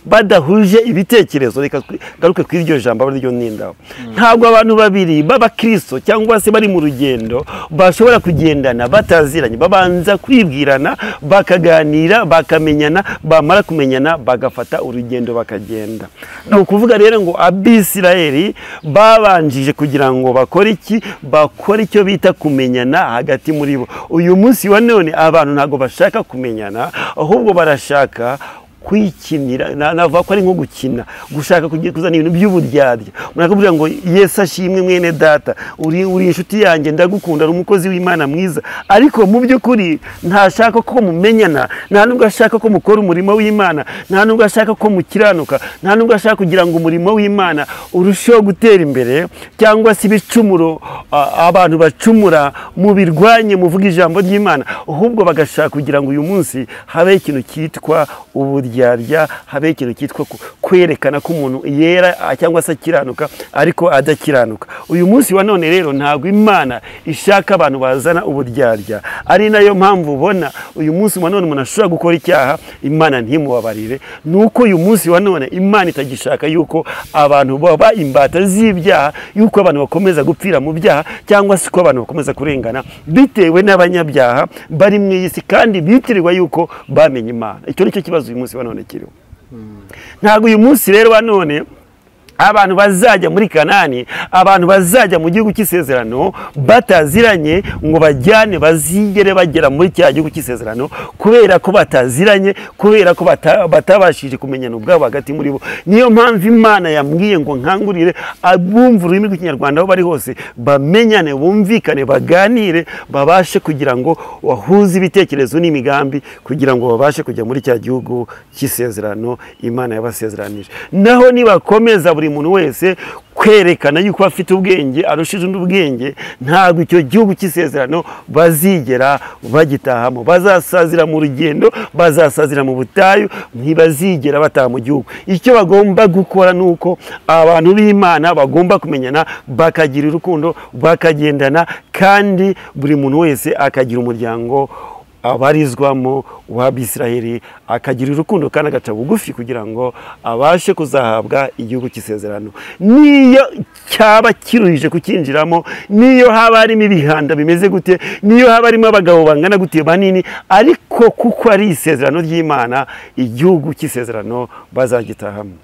badahuje ibitekerezo? Reka garuke kuri iryo jambo abaryo nindaho. Ntabwo abantu babiri b'abakristo cyangwa se bari mu rugendo bashobora kugendana bataziranye. Babanza kwibwirana, bakaganira, bakamenyana, bamara kumenyana bagafata urugendo bakagenda. Ni ukuvuga rero ngo Abisirayeli babanjije kugira ngo bakore iki? Bakora icyo bita kumenyana hagati muri bo. Uyu munsi wa none abantu ntago bashaka kumenyana, ahubwo barashaka kwikinira. Navuga ko ari nko gukina, gushaka kuzana ibintu by'uburyarya. Murakubwira ngo Yesu ashimwe mwene data, uri inshuti yanjye, ndagukunda, ari umukozi w'Imana mwiza, ariko mu by'ukuri ntashaka ko mumenyana, nta nubwo ashaka ko mukora umurimo w'Imana, nta nubwo ashaka ko mukiranuka, nta nubwo ashaka kugira ngo umurimo w'Imana urusheho gutera imbere, cyangwa se ibicumuro abantu bacumura mu birwanye muvuga ijambo ry'Imana, ahubwo bagashaka kugira ngo uyu munsi habe ikintu cyitwa uburyarya, habe ikintu cyitwa kwerekana ko umuntu yera cyangwa se akiranuka ariko adakiranuka. Uyu munsi wa none rero ntabwo Imana ishaka abantu bazana uburyarya, ari nayo mpamvu ubona uyu munsi wa none umuntu ashobora gukora icyaha Imana ntimubabarire. Nuko uyu munsi wa none Imana itagishaka yuko abantu baba imbata z'ibyaha, yuko abantu bakomeza gupfira mu byaha, cyangwa se ko abantu bakomeza kurengana bitewe n'abanyabyaha bari mu isi kandi bitirirwa yuko bamenye Imana. Icyo nicyo kibazo uyu munsi wa none kiriho. Ntabwo uyu munsi rero wa none abantu bazajya muri Kanani, abantu bazajya mu gihugu cy'isezerano bataziranye ngo bajyane bazigere bagera muri cya gihugu cy'isezerano, kubera ko bataziranye, kubera ko batabashije kumenyana ubwabo hagati muri bo. Niyo mpamvu Imana yambwiye ngo nkangurire abumva ururimi rw'ikinyarwanda aho bari hose bamenyane, bumvikane, baganire, babashe kugira ngo wahuze ibitekerezo n'imigambi, kugira ngo babashe kujya muri cya gihugu cy'isezerano Imana yabasezeranije. Naho nibakomeza buri muntu wese kwerekana yuko afite ubwenge arushije undi ubwenge, ntabwo icyo gihugu cy'isezerano bazigera bagitahamo. Bazasazira mu rugendo, bazasazira mu butayu, ntibazigera bataha mu gihugu. Icyo bagomba gukora ni uko abantu b'Imana bagomba kumenyana, bakagira urukundo, bakagendana, kandi buri muntu wese akagira umuryango abarizwamo w'Abisiraheli, akagira urukundo kandi agaca bugufi kugira ngo abashe kuzahabwa igihugu cy'isezerano. Niyo cyaba kiruhije kukinjiramo, niyo haba harimo ibihanda bimeze gute, niyo haba harimo abagabo bangana gute banini, ariko kuko ari isezerano ry'Imana, igihugu cy'isezerano bazagitahamo.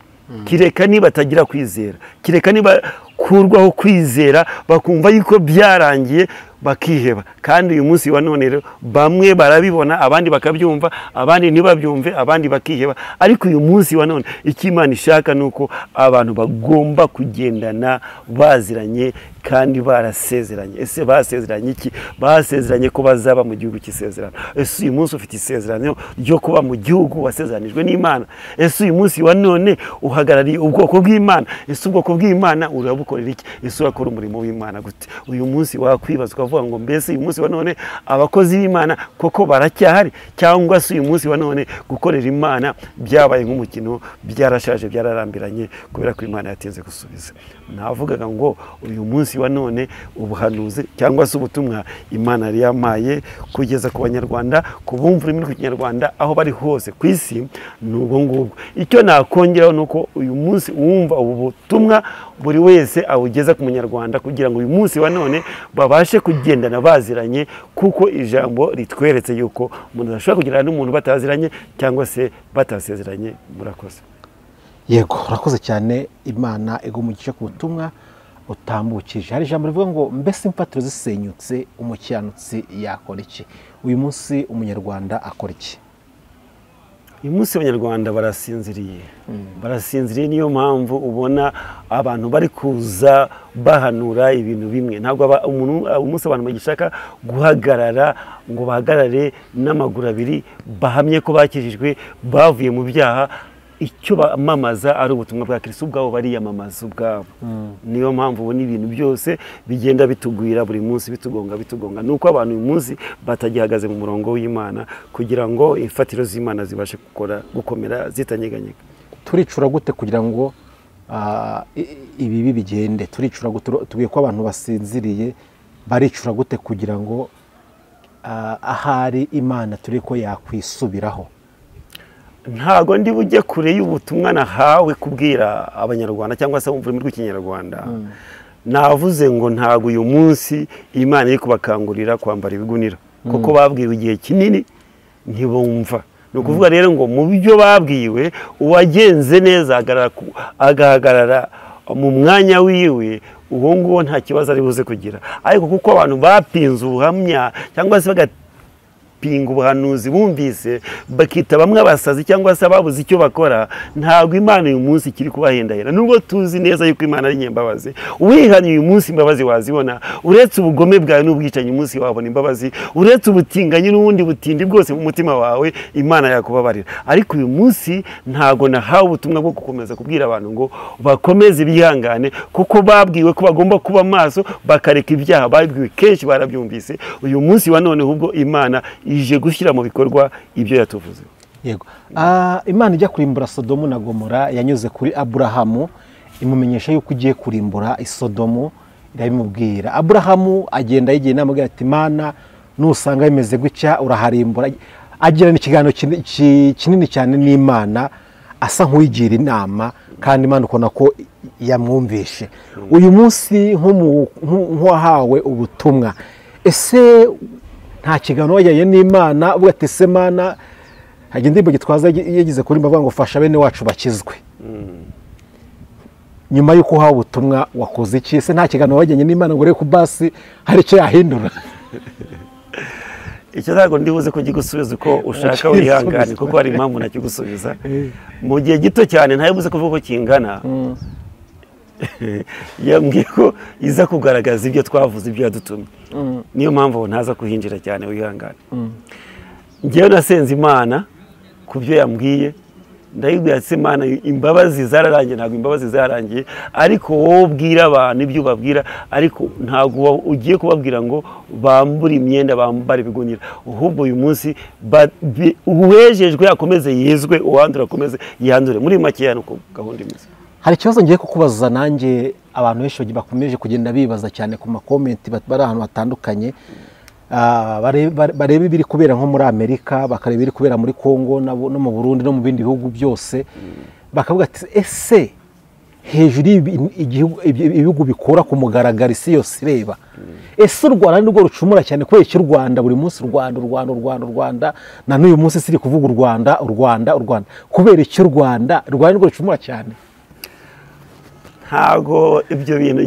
Kireka niba batagira kwizera, kireka niba kurwaho kwizera bakumva yuko byarangiye bakiheba. Kandi uyu munsi wa none rero bamwe barabibona, abandi bakabyumva, abandi ntibabyumve, abandi bakiheba. Ariko uyu munsi wa none icyo Imana ishaka nuko abantu bagomba kugendana baziranye kandi barasezeranye. Ese basezeranye iki? Basezeranye ko bazaba mu gihugu cy'isezerano. Ese uyu munsi ufite isezerano ryo kuba mu gihugu wasezeranijwe n'Imana? Ese uyu munsi wa none uhagarariye ubwoko bw'Imana? Ese ubwoko bw'Imana urabukorera iki? Ese urakora umurimo w'Imana gute? Uyu munsi wakwibaza ukavuga ngo mbese uyu munsi wa none abakozi b'Imana koko baracyahari, cyangwa se uyu munsi wa none gukorera Imana byabaye nk'umukino, byarashaje, byararambiranye kubera ko Imana yatinze gusubiza? Navugaga ngo uyu munsi wa none ubuhanuzi cyangwa se ubutumwa Imana yari yamaye kugeza ku Banyarwanda, ku bumva ururimi rw'ikinyarwanda aho bari hose ku isi, ni ubwo ngubwo. Icyo nakongeraho ni uko uyu munsi wumva ubu butumwa buri wese awugeza ku Munyarwanda, kugira ngo uyu munsi wa none babashe kugendana baziranye, kuko ijambo ritweretse yuko umuntu adashobora kugendana n'umuntu bataziranye cyangwa se batasezeranye. Murakoze. Yego, urakoze cyane. Imana igumugisha ku butumwa utambukije. Hari ijambo rivuga ngo mbese imfatiro zisenyutse umukiranutsi yakora iki? Uyu munsi Umunyarwanda akora iki? Uyu munsi Abanyarwanda barasinziriye, barasinziriye. Niyo mpamvu ubona abantu bari kuza bahanura ibintu bimwe. Ntabwo umunsi abantu bagishaka guhagarara ngo bahagarare n'amaguru abiri bahamye ko bakijijwe bavuye mu byaha. Icyo bamamaza ari ubutumwa bwa Kristo, ubwabo bariyamamaza ubwabo. Niyo mpamvu ubona ibintu byose bigenda bitugwira buri munsi, bitugonga. Nuko abantu uyu munsi batagihagaze mu murongo w'Imana, kugira ngo imfatiro z'Imana zibashe gukomera zitanyeganyega. Turicura gute kugira ngo ibibi bigende? Turicura gute? Tubwiye ko abantu basinziriye, baricura gute kugira ngo ahari Imana turi ko yakwisubiraho? Ntago ndi bujye kure y'ubutumwa nahawe kubwira Abanyarwanda cyangwa se umva ururimi rw'ikinyarwanda. Navuze ngo ntago uyu munsi Imana iri kubakangurira kwambara ibigunira, kuko babwiwe igihe kinini ntibumva. Ni ukuvuga rero ngo mu byo babwiwe, uwagenze neza agahagarara mu mwanya wiwe, uwo nguwo nta kibazo ari buze kugira. Ariko kuko abantu bapinze ubuhamya cyangwa se pinga ubuhanuzi bumvise, bakita bamwe abasazi cyangwa se ababuze icyo bakora, ntabwo Imana uyu munsi kiri kubahendahera. Nubwo tuzi neza yuko Imana ari nyembabazi, wihanye uyu munsi imbabazi wazibona. Uretse ubugome bwawe n'ubwicanyi umunsi wabona imbabazi, uretse ubutinganyi n'ubundi butindi bwose mu mutima wawe, Imana yakubabarira. Ariko uyu munsi ntago nahawe ubutumwa bwo gukomeza kubwira abantu ngo bakomeze bihangane, kuko babwiwe ko bagomba kuba maso bakareka ibyaha. Babwiwe kenshi, barabyumvise. Uyu munsi wa none ubwo Imana ije gushyira mu bikorwa ibyo yatuvuze. Yego. Imana ijya kurimbura Sodomu na Gomora yanyuze kuri Aburahamu, imumenyesha yuko ugiye kurimbura isodomu, irabimubwira. Aburahamu agenda yigiye inama ati Imana nusanga bimeze gutya uraharimbura. Agirana ikiganiro kinini cyane n'Imana, asa nk'uyigira inama, kandi Imana ukona ko yamwumvishe. Uyu munsi nk'uwahawe ubutumwa, ese nta kiganiro wajyanye n'Imana uvuga ati se Mana, hajya indirimbo Gitwaza yagize kuri mbavuga ngo fasha bene wacu bakizwe. nyuma y'uko uhawe ubutumwa wakoze iki se nta kiganiro wajyanye n'Imana ngo urebe ku basi hari icyo yahindura icyo ntabwo ndibuze kugigusubiza uko ushaka wihangane kuko hari impamvu nakigusubiza mu gihe gito cyane ntabibuze kuvuga ko kingana yambwiye ko iza kugaragaza ibyo twavuze ibyo yadutumye niyo mpamvu ntaza kuhinjira cyane wihangane ngewe nasenze Imana ku byo yambwiye ndayibwira ati Imana imbabazi zararangiye ntabwo imbabazi zararangiye ariko wowe ubwira abantu ibyo ubabwira ariko ntabwo ugiye kubabwira ngo bambure imyenda bambare ibigunira ahubwo uyu munsi uwejejwe akomeze yezwe uwandura akomeze yandure muri makeya nuko gahunda imeze hari ikibazo ngiye kukubaza nanjye abantu benshi bakomeje kugenda bibaza cyane ku makomenti bari ahantu hatandukanye bareba ibiri kubera nko muri Amerika bakareba ibiri kubera muri Kongo no mu Burundi no mu bindi bihugu byose bakavuga ati ese hejuru ibihugu bikora ku mugaragaro isi yose ireba ese u Rwanda nirwo rucumura cyane kubera icyo u Rwanda buri munsi u Rwanda na n'uyu munsi siri kuvuga u Rwanda kubera icyo u Rwanda nirwo rucumura cyane ntago ibyo bintu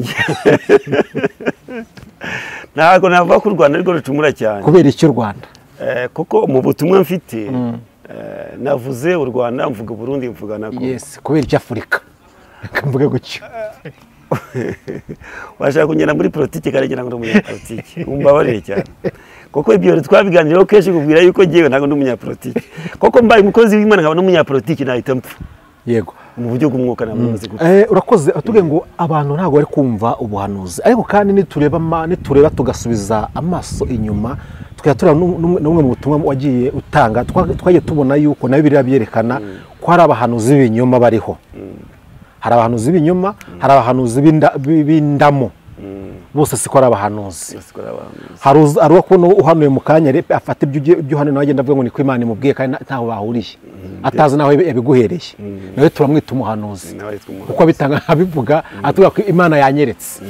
ntago navuga ko u Rwanda ariko rucumura cyane kubera icyo u Rwanda kuko mu butumwa mfite navuze u Rwanda mvuga Burundi mvuga nako yes kubera icyo Afurika mvuga gutyo washaka kugenda muri politiki karengera ngo umunyapolitiki umbabarire cyane kuko ibyo twabiganiraho kenshi kubwira yuko ngiye ntago ndi umunyapolitiki kuko mbaye umukozi w'Imana nkaba n'umunyapolitiki nahita mpfa yego mu buryo bw'umwuka namaze urakoze atubwiye ngo abantu ntabwo bari kumva ubuhanuzi ariko kandi nitureba tugasubiza amaso inyuma tukayatura n'umwe mu butumwa wagiye utanga twagiye tubona yuko nayo biriya byerekana ko hari abahanuzi b'ibinyoma bariho hari abahanuzi b'ibinyoma hari abahanuzi b'indamo bose siko ari abahanuzi hari uwo kubona uhanuye mu kanya afata ibyo hano nawe agenda avuga ngo ni ko Imana imubwiye kandi ntaho bahuriye atazi naho yabiguhereye nawe turamwita umuhanuzi kuko abitanga abivuga atuvuga ko Imana yanyeretse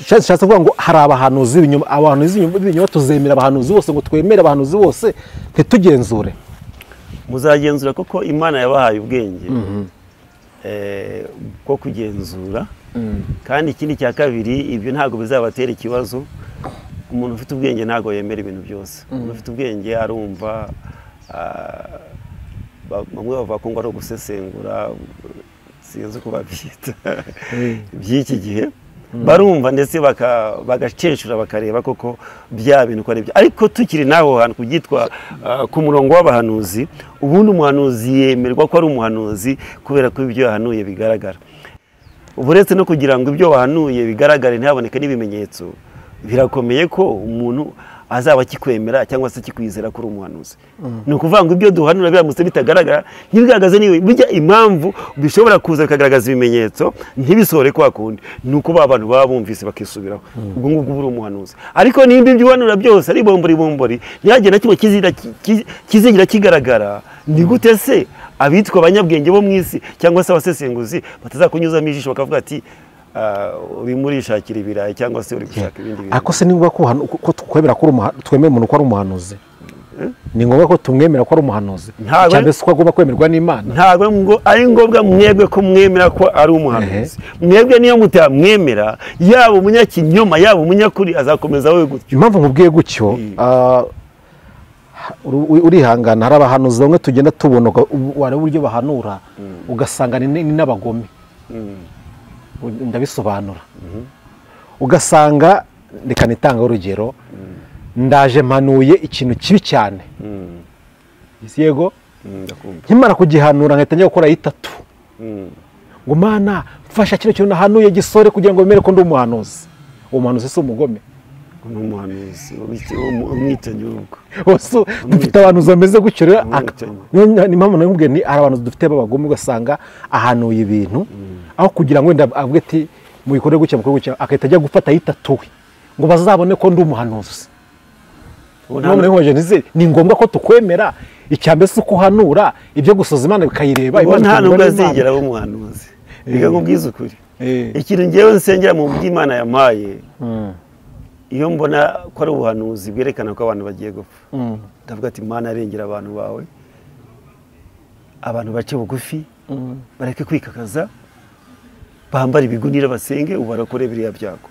shatse kuvuga ngo hari abahanuzi b'ibinyoma tuzemera abahanuzi bose ngo twemere abahanuzi bose ntitugenzure muzagenzura kuko Imana yabahaye ubwenge bwo kugenzura kandi ikindi cya kabiri ibyo ntabwo bizabatera ikibazo umuntu ufite ubwenge ntabwo yemera ibintu byose umuntu ufite ubwenge arumva bamwe bavuga ko ngo ari ugusesengura sinzi uko babyita by'iki gihe barumva ndetse bagacecura bakareba koko bya bintu uko ari byo ariko tukiri naho hantu kubyitwa ku murongo w'abahanuzi ubundi umuhanuzi yemerwa ko ari umuhanuzi kubera ko ibyo yahanuye bigaragara uretse no kugira ngo ibyo wahanuye bigaragare ntihaboneke n'ibimenyetso birakomeye ko umuntu azaba akikwemera cyangwa se akikwizera kuri umuhanuzi ni ukuvuga ngo ibyo duhanura biramutse bitagaragara ntibigaragaze niwe bijya impamvu bishobora kuza bikagaragaza ibimenyetso ntibisohore kwa kundi ni uko abantu baba bumvise bakisubiraho ubwo ngubwo buri umuhanuzi ariko nimba ibyo uhanura byose ari bombori ntihagire na kimwe kizigira kigaragara ni gute se abitwa abanyabwenge bo mu isi cyangwa se abasesenguzi batazakunyuzamo ijisho bakavuga ati urimo urishakira ibirayi cyangwa se uri gushaka ibindi bintu ariko se ni ngombwa ko twemera ko twemera umuntu ko ari umuhanuzi ni ngombwa ko tumwemera ko ari umuhanuzi cyangwa se ko agomba kwemerwa n'Imana ntabwo ari ngombwa mwebwe ko mwemera ko ari umuhanuzi mwebwe niyo mutamwemera yaba umunyakinyoma yaba umunyakuri azakomeza wowe gutyo impamvu nkubwiye gutyo urihangana hari abahanuzi bamwe tugenda tubona wareba uburyo bahanura ugasanga ni n'abagome ndabisobanura ugasanga reka nitanga urugero ndaje mpanuye ikintu kibi cyane yego nkimara kugihanura nkahita njya gukora itatu ngo Mana mfasha kino kintu nahanuye gisore kugira ngo bemere ko ndi umuhanuzi uwo muhanuzi si umugome n'umuhanuzi umwicanyi w'ubwo dufite abantu bameze gutyo rero ni mpamvu namubwiye ni hari abantu dufite b'abagome ugasanga ahanuye ibintu aho kugira ngo wenda avuge ati mu bikorwa gutya akahita ajya gufata yitatuwe ngo bazabone ko ndi umuhanuzi ni ngombwa ko tukwemera icyambere si uko uhanura ibyo gusoza Imana bikayireba nta nubwo azigera aba umuhanuzi reka nkubwize ukuri ikintu ngewe nsengera mu by'Imana yampaye iyo mbona ko ari ubuhanuzi bwerekana ko abantu bagiye gupfa ndavuga ati Imana arengera abantu bawe abantu bace bugufi bareke kwikakaza bambara ibigunira basenge ubu barakore biriya byago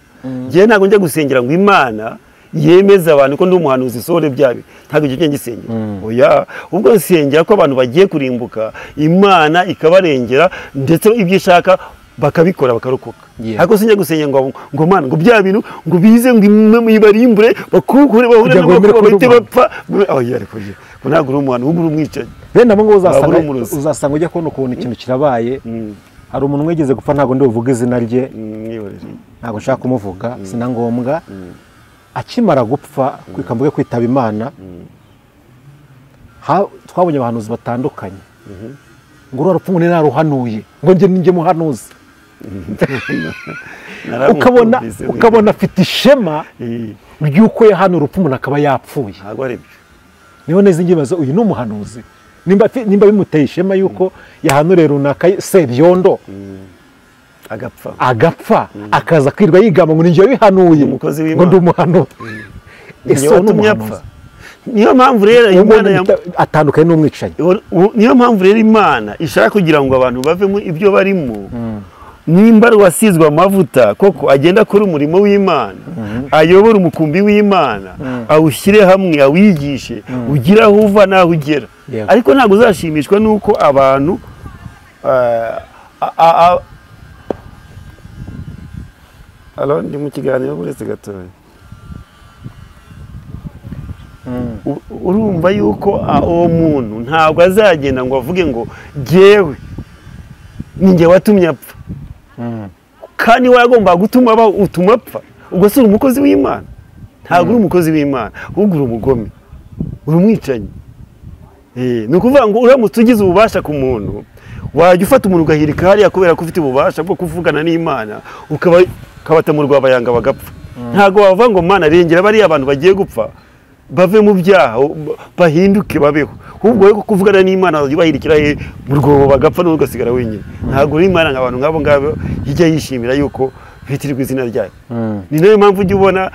njyewe ntabwo njya gusengera ngo Imana yemeza abantu ko ndi umuhanuzi sore byabi ntabwo icyo ngisengera oya ubwo nsengera ko abantu bagiye kurimbuka Imana ikabarengera ndetse ibyo ishaka bakabikora bakarokoka ariko sinjya gusengera ngo Mana ngo bya bintu ngo bize ngo ibarimbure bakukure bahure n'abahite bapfa oya ariko ntabwo uri umuhanuzi ubwo uri umwicanyi bene abo ngo uzasanga ujya kubona ukuntu ikintu kirabaye hari umuntu wigeze gupfa ntabwo ndi buvuge izina rye ntabwo nshaka kumuvuga sina ngombwa akimara gupfa mvuge kwitaba Imana twabonye abahanuzi batandukanye ngo urarupfu ngo naruhanuye ngo njye muhanuzi ukabona afite ishema ry'uko yahanura urupfu umuntu akaba yapfuye niho neza ingibazo uyu ni umuhanuzi nimba bimuteye ishema yuko yahanuriye runaka Sebyondo agapfa akaza kwirwa yigamba ngo ninjye bihanuye ngo ndi umuhanuzi ese ni umuhanuzi niyo mpamvu rero Imana atandukanye n'umwicanyi niyo mpamvu rero Imana ishaka kugira ngo abantu bavemo ibyo barimo nimba wasizwe amavuta koko agenda akora umurimo w'Imana ayobora umukumbi w'Imana awushyire hamwe awigishe ugira aho uva n'aho ugera ariko ntabwo uzashimishwa n'uko abantu ndi mu kiganiro uretse gatoya urumva yuko uwo muntu ntabwo azagenda ngo avuge ngo jyewe ninjye watumye apfa kandi wagomba gutuma utuma apfa ubwo si umukozi w'Imana ntabwo uri umukozi w'Imana ahubwo uri umugome uri umwicanyi ni ukuvuga ngo uramutse ugize ububasha ku muntu wajya ufata umuntu ugahirika hariya kubera ko ufite ububasha bwo kuvugana n'Imana ukabata mu rwabayanga bagapfa ntabwo wavuga ngo Mana rengera bariya abantu bagiye gupfa bave mu byaha bahinduke babeho ahubwo we kuvugana n'Imana bahirikira mu rwobo bagapfa n'ubwo ugasigara wenyine ntabwo uri Imana nk'abantu nk'abo ngabo ijya yishimira yuko bitirirwa izina ryayo ni nayo mpamvu ujya ubona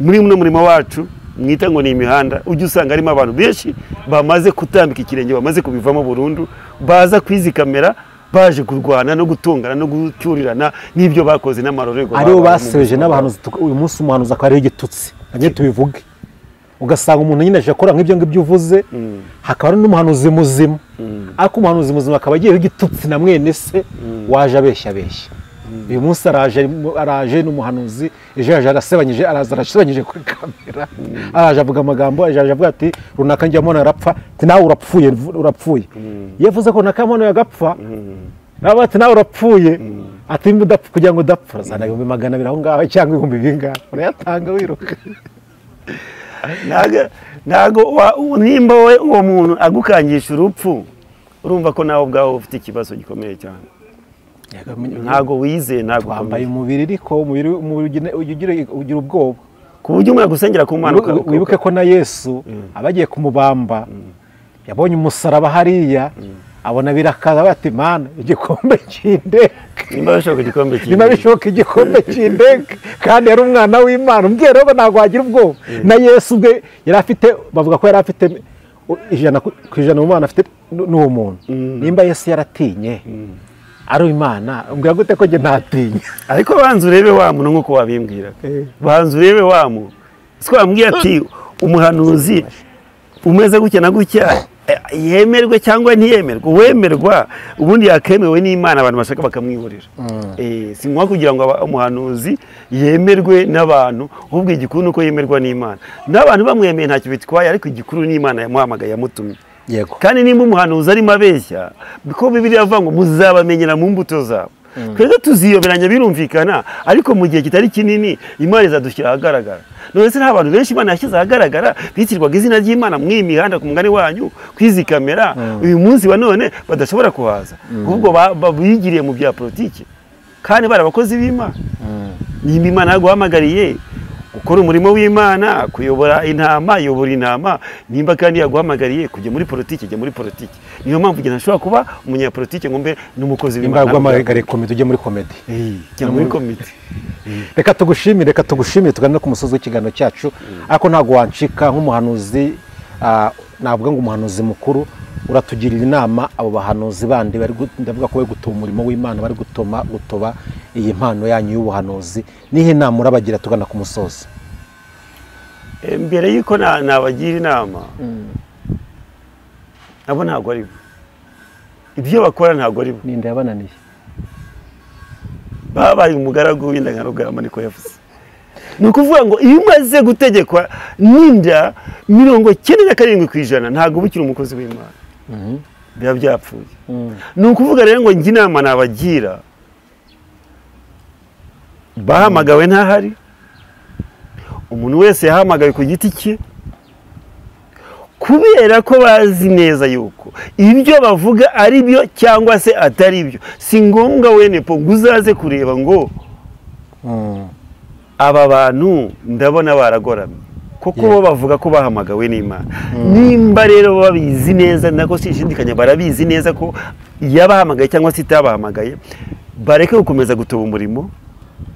muri muno murimo wacu mwita ngo ni imihanda ujya usanga harimo abantu benshi bamaze kutambika ikirenge bamaze kubivamo burundu baza kwizikamera baje kurwana no gutungana no gucyurirana n'ibyo bakoze n'amarorerwa aribo baseje n'abahanuzi uyu munsi umuhanuzi akaba ari igitutsi nabyo tubivuge ugasanga umuntu nyine aje akora nk'ibyo ngibyo uvuze hakaba n'umuhanuzi muzima ariko umuhanuzi muzima akaba agiyeho igitutsi na mwene se waje abeshya uyu munsi araje n'umuhanuzi ejo yaje arasebanyije kuri kamera araje avuga amagambo aje avuga ati runaka njya mbona arapfa ati nawe urapfuye yavuze ko nakamona yagapfa nawe ati nawe urapfuye ati ndapfa kugira ngo udapfa zana 200 aho ngaho cyangwa 1000 urayatanga wiruka ntago nimba we uwo muntu agukangisha urupfu urumva ko nawe ubwawe ufite ikibazo gikomeye cyane ntago wize ntago wambaye umubiri ariko umubiri ugira ubwoba ku buryo umuntu agusengera ku Mana wibuke ko na Yesu abagiye kumubamba yabonye umusaraba hariya abona birakaza bati Mana igikombe cy'indege nimba bishoboka igikombe cy'indege kandi yari umwana w'Imana umbwira rero ntabwo wagira ubwoba na Yesu ubwe yari afite bavuga ko yari afite 100% mu Mana afite n'uwo muntu nimba Yesu yaratinye ari Imana umbwira gute ko nge ntatinya ariko banza urebe wa muntu nk'uko wabimbwira banza urebe wa muntu siko wambwiye ati umuhanuzi umeze gutya na gutya yemerwe cyangwa ntiyemerwe uwemerwa ubundi yakemewe n'Imana abantu bashaka bakamwihorera si ngombwa kugira ngo umuhanuzi yemerwe n'abantu ahubwo igikuru nuko yemerwa n'Imana n'abantu bamwemeye ntacyo bitwaye ariko igikuru n'Imana yamuhamagaye yamutumye kandi nimba umuhanuzi arimo abeshya biko Bibiliya avuga ngo muzabamenyera mu mbuto zabo twebwe tuziyoberanya birumvikana ariko mu gihe kitari kinini Imana izadushyira ahagaragara none se nta bantu benshi Imana yashyize ahagaragara bitirwaga izina ry'Imana mu imihanda ku mugani wanyu kwizikamera uyu munsi wa none badashobora kuhaza ahubwo babigiriye mu bya politiki kandi bari abakozi b'Imana nimba Imana yaguhamagariye gukora umurimo w'Imana kuyobora intama yobora intama nimba kandi yaguhamagariye kujya muri politiki jya muri politiki niyo mpamvu gena nshobora kuba umunyapolitiki ngo mbe n'umukozi w'Imana nimba guhamagariye komite ujye muri komite jya muri komite reka tugushimire tugana ku musozi w'ikiganiro cyacu ariko ntago wancika nk'umuhanuzi navuga ngo umuhanuzi mukuru uratugirira inama abo bahanuzi bandi bari ndavuga ko bari gutoma umurimo w'Imana, bari gutoba iyi mpano yanyu y'ubuhanuzi, nihe nama urabagira tugana ku musozi? Mbere yuko nabagira inama, abo ntabwo ari bo, ibyo bakora ntabwo ari bo. Ninde yabananiye? Babaye umugaragu w'indangarugamba, niko yavuze. Ni ukuvuga ngo iyo umaze gutegekwa n'inda 97% ntabwo uba ukiri umukozi w'Imana, biba byapfuye. Ni ukuvuga rero ngo njye inama nabagira, bahamagawe ntahari, umuntu wese yahamagawe ku giti cye, kubera ko bazi neza yuko ibyo bavuga ari byo cyangwa se atari byo. Si ngombwa wenepo uzaze kureba ngo aba bantu ndabona baragoramye, kuko bo bavuga ko bahamagawe n'Imana. Nimba rero babizi neza, nako sishidikanya barabizi neza ko yabahamagaye cyangwa se itabahamagaye, bareke gukomeza gutoba umurimo,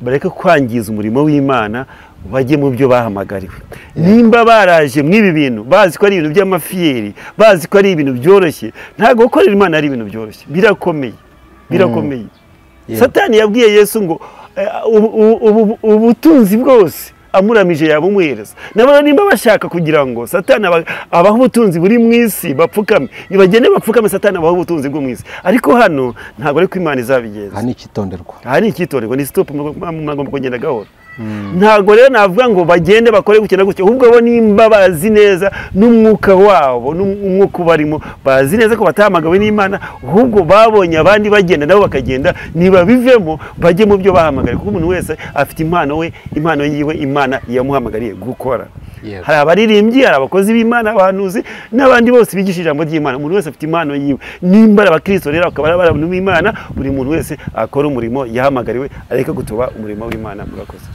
bareke kwangiza umurimo w'Imana, bajye mu byo bahamagariwe. Nimba baraje mw'ibi bintu bazi ko ari ibintu by'amafiyeri, bazi ko ari ibintu byoroshye, ntabwo gukorera Imana ari ibintu byoroshye, birakomeye. Satani yabwiye Yesu ngo ubutunzi bwose amuramije yabumuhereza. Nabo nimba bashaka kugira ngo Satani abaho ubutunzi buri mu isi bapfukame, nibagende bapfukame, Satani abaho ubutunzi bwo mu isi. Ariko hano ntabwo ari ko Imana izabigenza. Aha ni icyitonderwa, ni stop, mwagomba kugenda gahoro. Ntabwo rero navuga ngo bagende bakore gukina gutya, ahubwo bo nimba bazi neza n'umwuka wabo, n'umwuka barimo, bazi neza ko batahamagawe n'Imana, ahubwo babonye abandi bagenda nabo bakagenda, niba bivemo bajye mu byo bahamagariye, kuko umuntu wese afite impano yiwe Imana yamuhamagariye gukora. Hari abaririmbyi, hari abakozi b'Imana, abahanuzi, n'abandi bose bigisha ijambo ry'Imana. Umuntu wese afite impano yiwe. Nimba abakristo rero akaba ari abantu b'Imana, buri muntu wese akora umurimo yahamagariwe, areka gutoba umurimo w'Imana. Murakoze.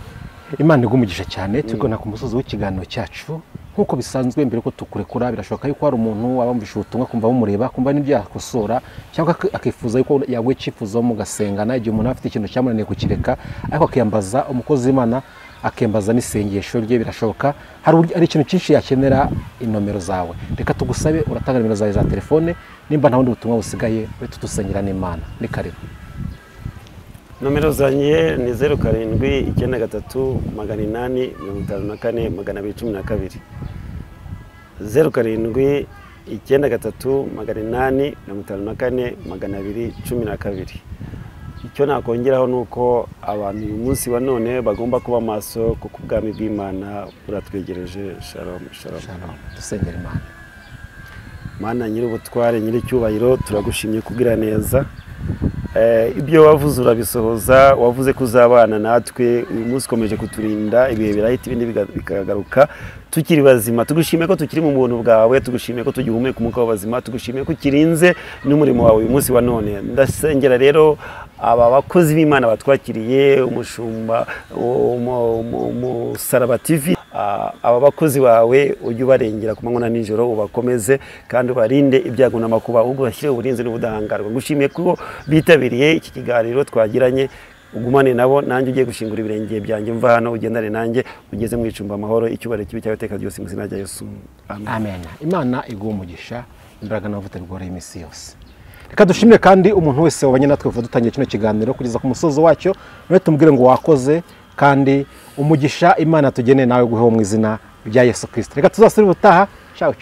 Imana igumugisha cyane. Tugana ku musozi w'ikiganiro cyacu. Nkuko bisanzwe mbere ko tukurekura, birashoboka yuko hari umuntu wabumvisha ubutumwa, kumva bumureba, kumva n'ibyo yakosora, cyangwa akifuza yuko yagwe cyifuzo mugasengana, igihe umuntu afite ikintu cyamunaniye kukireka, ariko akiyambaza umukozi w'Imana, akembaza n'isengesho rye. Birashoboka hari ikintu cyinshi yakenera inomero zawe. Reka tugusabe uratanga nimero zawe za telefone, nimba nta wundi butumwa busigaye wetu dusengera n'Imana. Ni karibu. Nomero zanjye ni 0793 844 212. Icyo nakongeraho nuko abantu uyu munsi wa none bagomba kuba maso, kuko ubwami bw'Imana buratwegereje. Shalom. Dusengera Imana. Mana nyir'ubutware, nyir'icyubahiro, turagushimye kugira neza. Ibyo wavuze urabisohoza, wavuze kuzabana natwe. Uyu munsi ukomeje kuturinda, ibihe birahita ibindi bikagaruka, tukiri bazima. Tugushimiye ko tukiri mu buntu bwawe, tugushimiye ko tugihumeka umwuka w'abazima, tugushimiye ko kirinze n'umurimo wawe uyu munsi wa none. Ndasengera rero aba bakozi b'Imana batwakiriye, umushumba, Umusaraba TV, aba bakozi bawe ujye ubarengera ku manywa na nijoro, ubakomeze kandi ubarinde ibyago n'amakuba, ahubwo bashyire uburinzi n'ubudahangarwa. Ngushimiye ko bitabiriye iki kiganiro twagiranye, ugumane nabo, nanjye ugiye gushingura ibirenge byanjye, mva hano ugendane nanjye ugeze mu icumba amahoro, icyubahiro kibi cyawe iteka ryose mu izina rya Yesu. Amen. Imana iguhe umugisha, imbaraga n'amavuta bigoreye iminsi yose. Reka dushimire kandi umuntu wese wabanye natwe kuva dutangiye kino kiganiro kugeza ku musozo wacyo, none tumubwire ngo wakoze, kandi umugisha Imana tugeneye nawe guheho mu izina rya Yesu Kristo. Reka tuzasubire ubutaha. Ciao.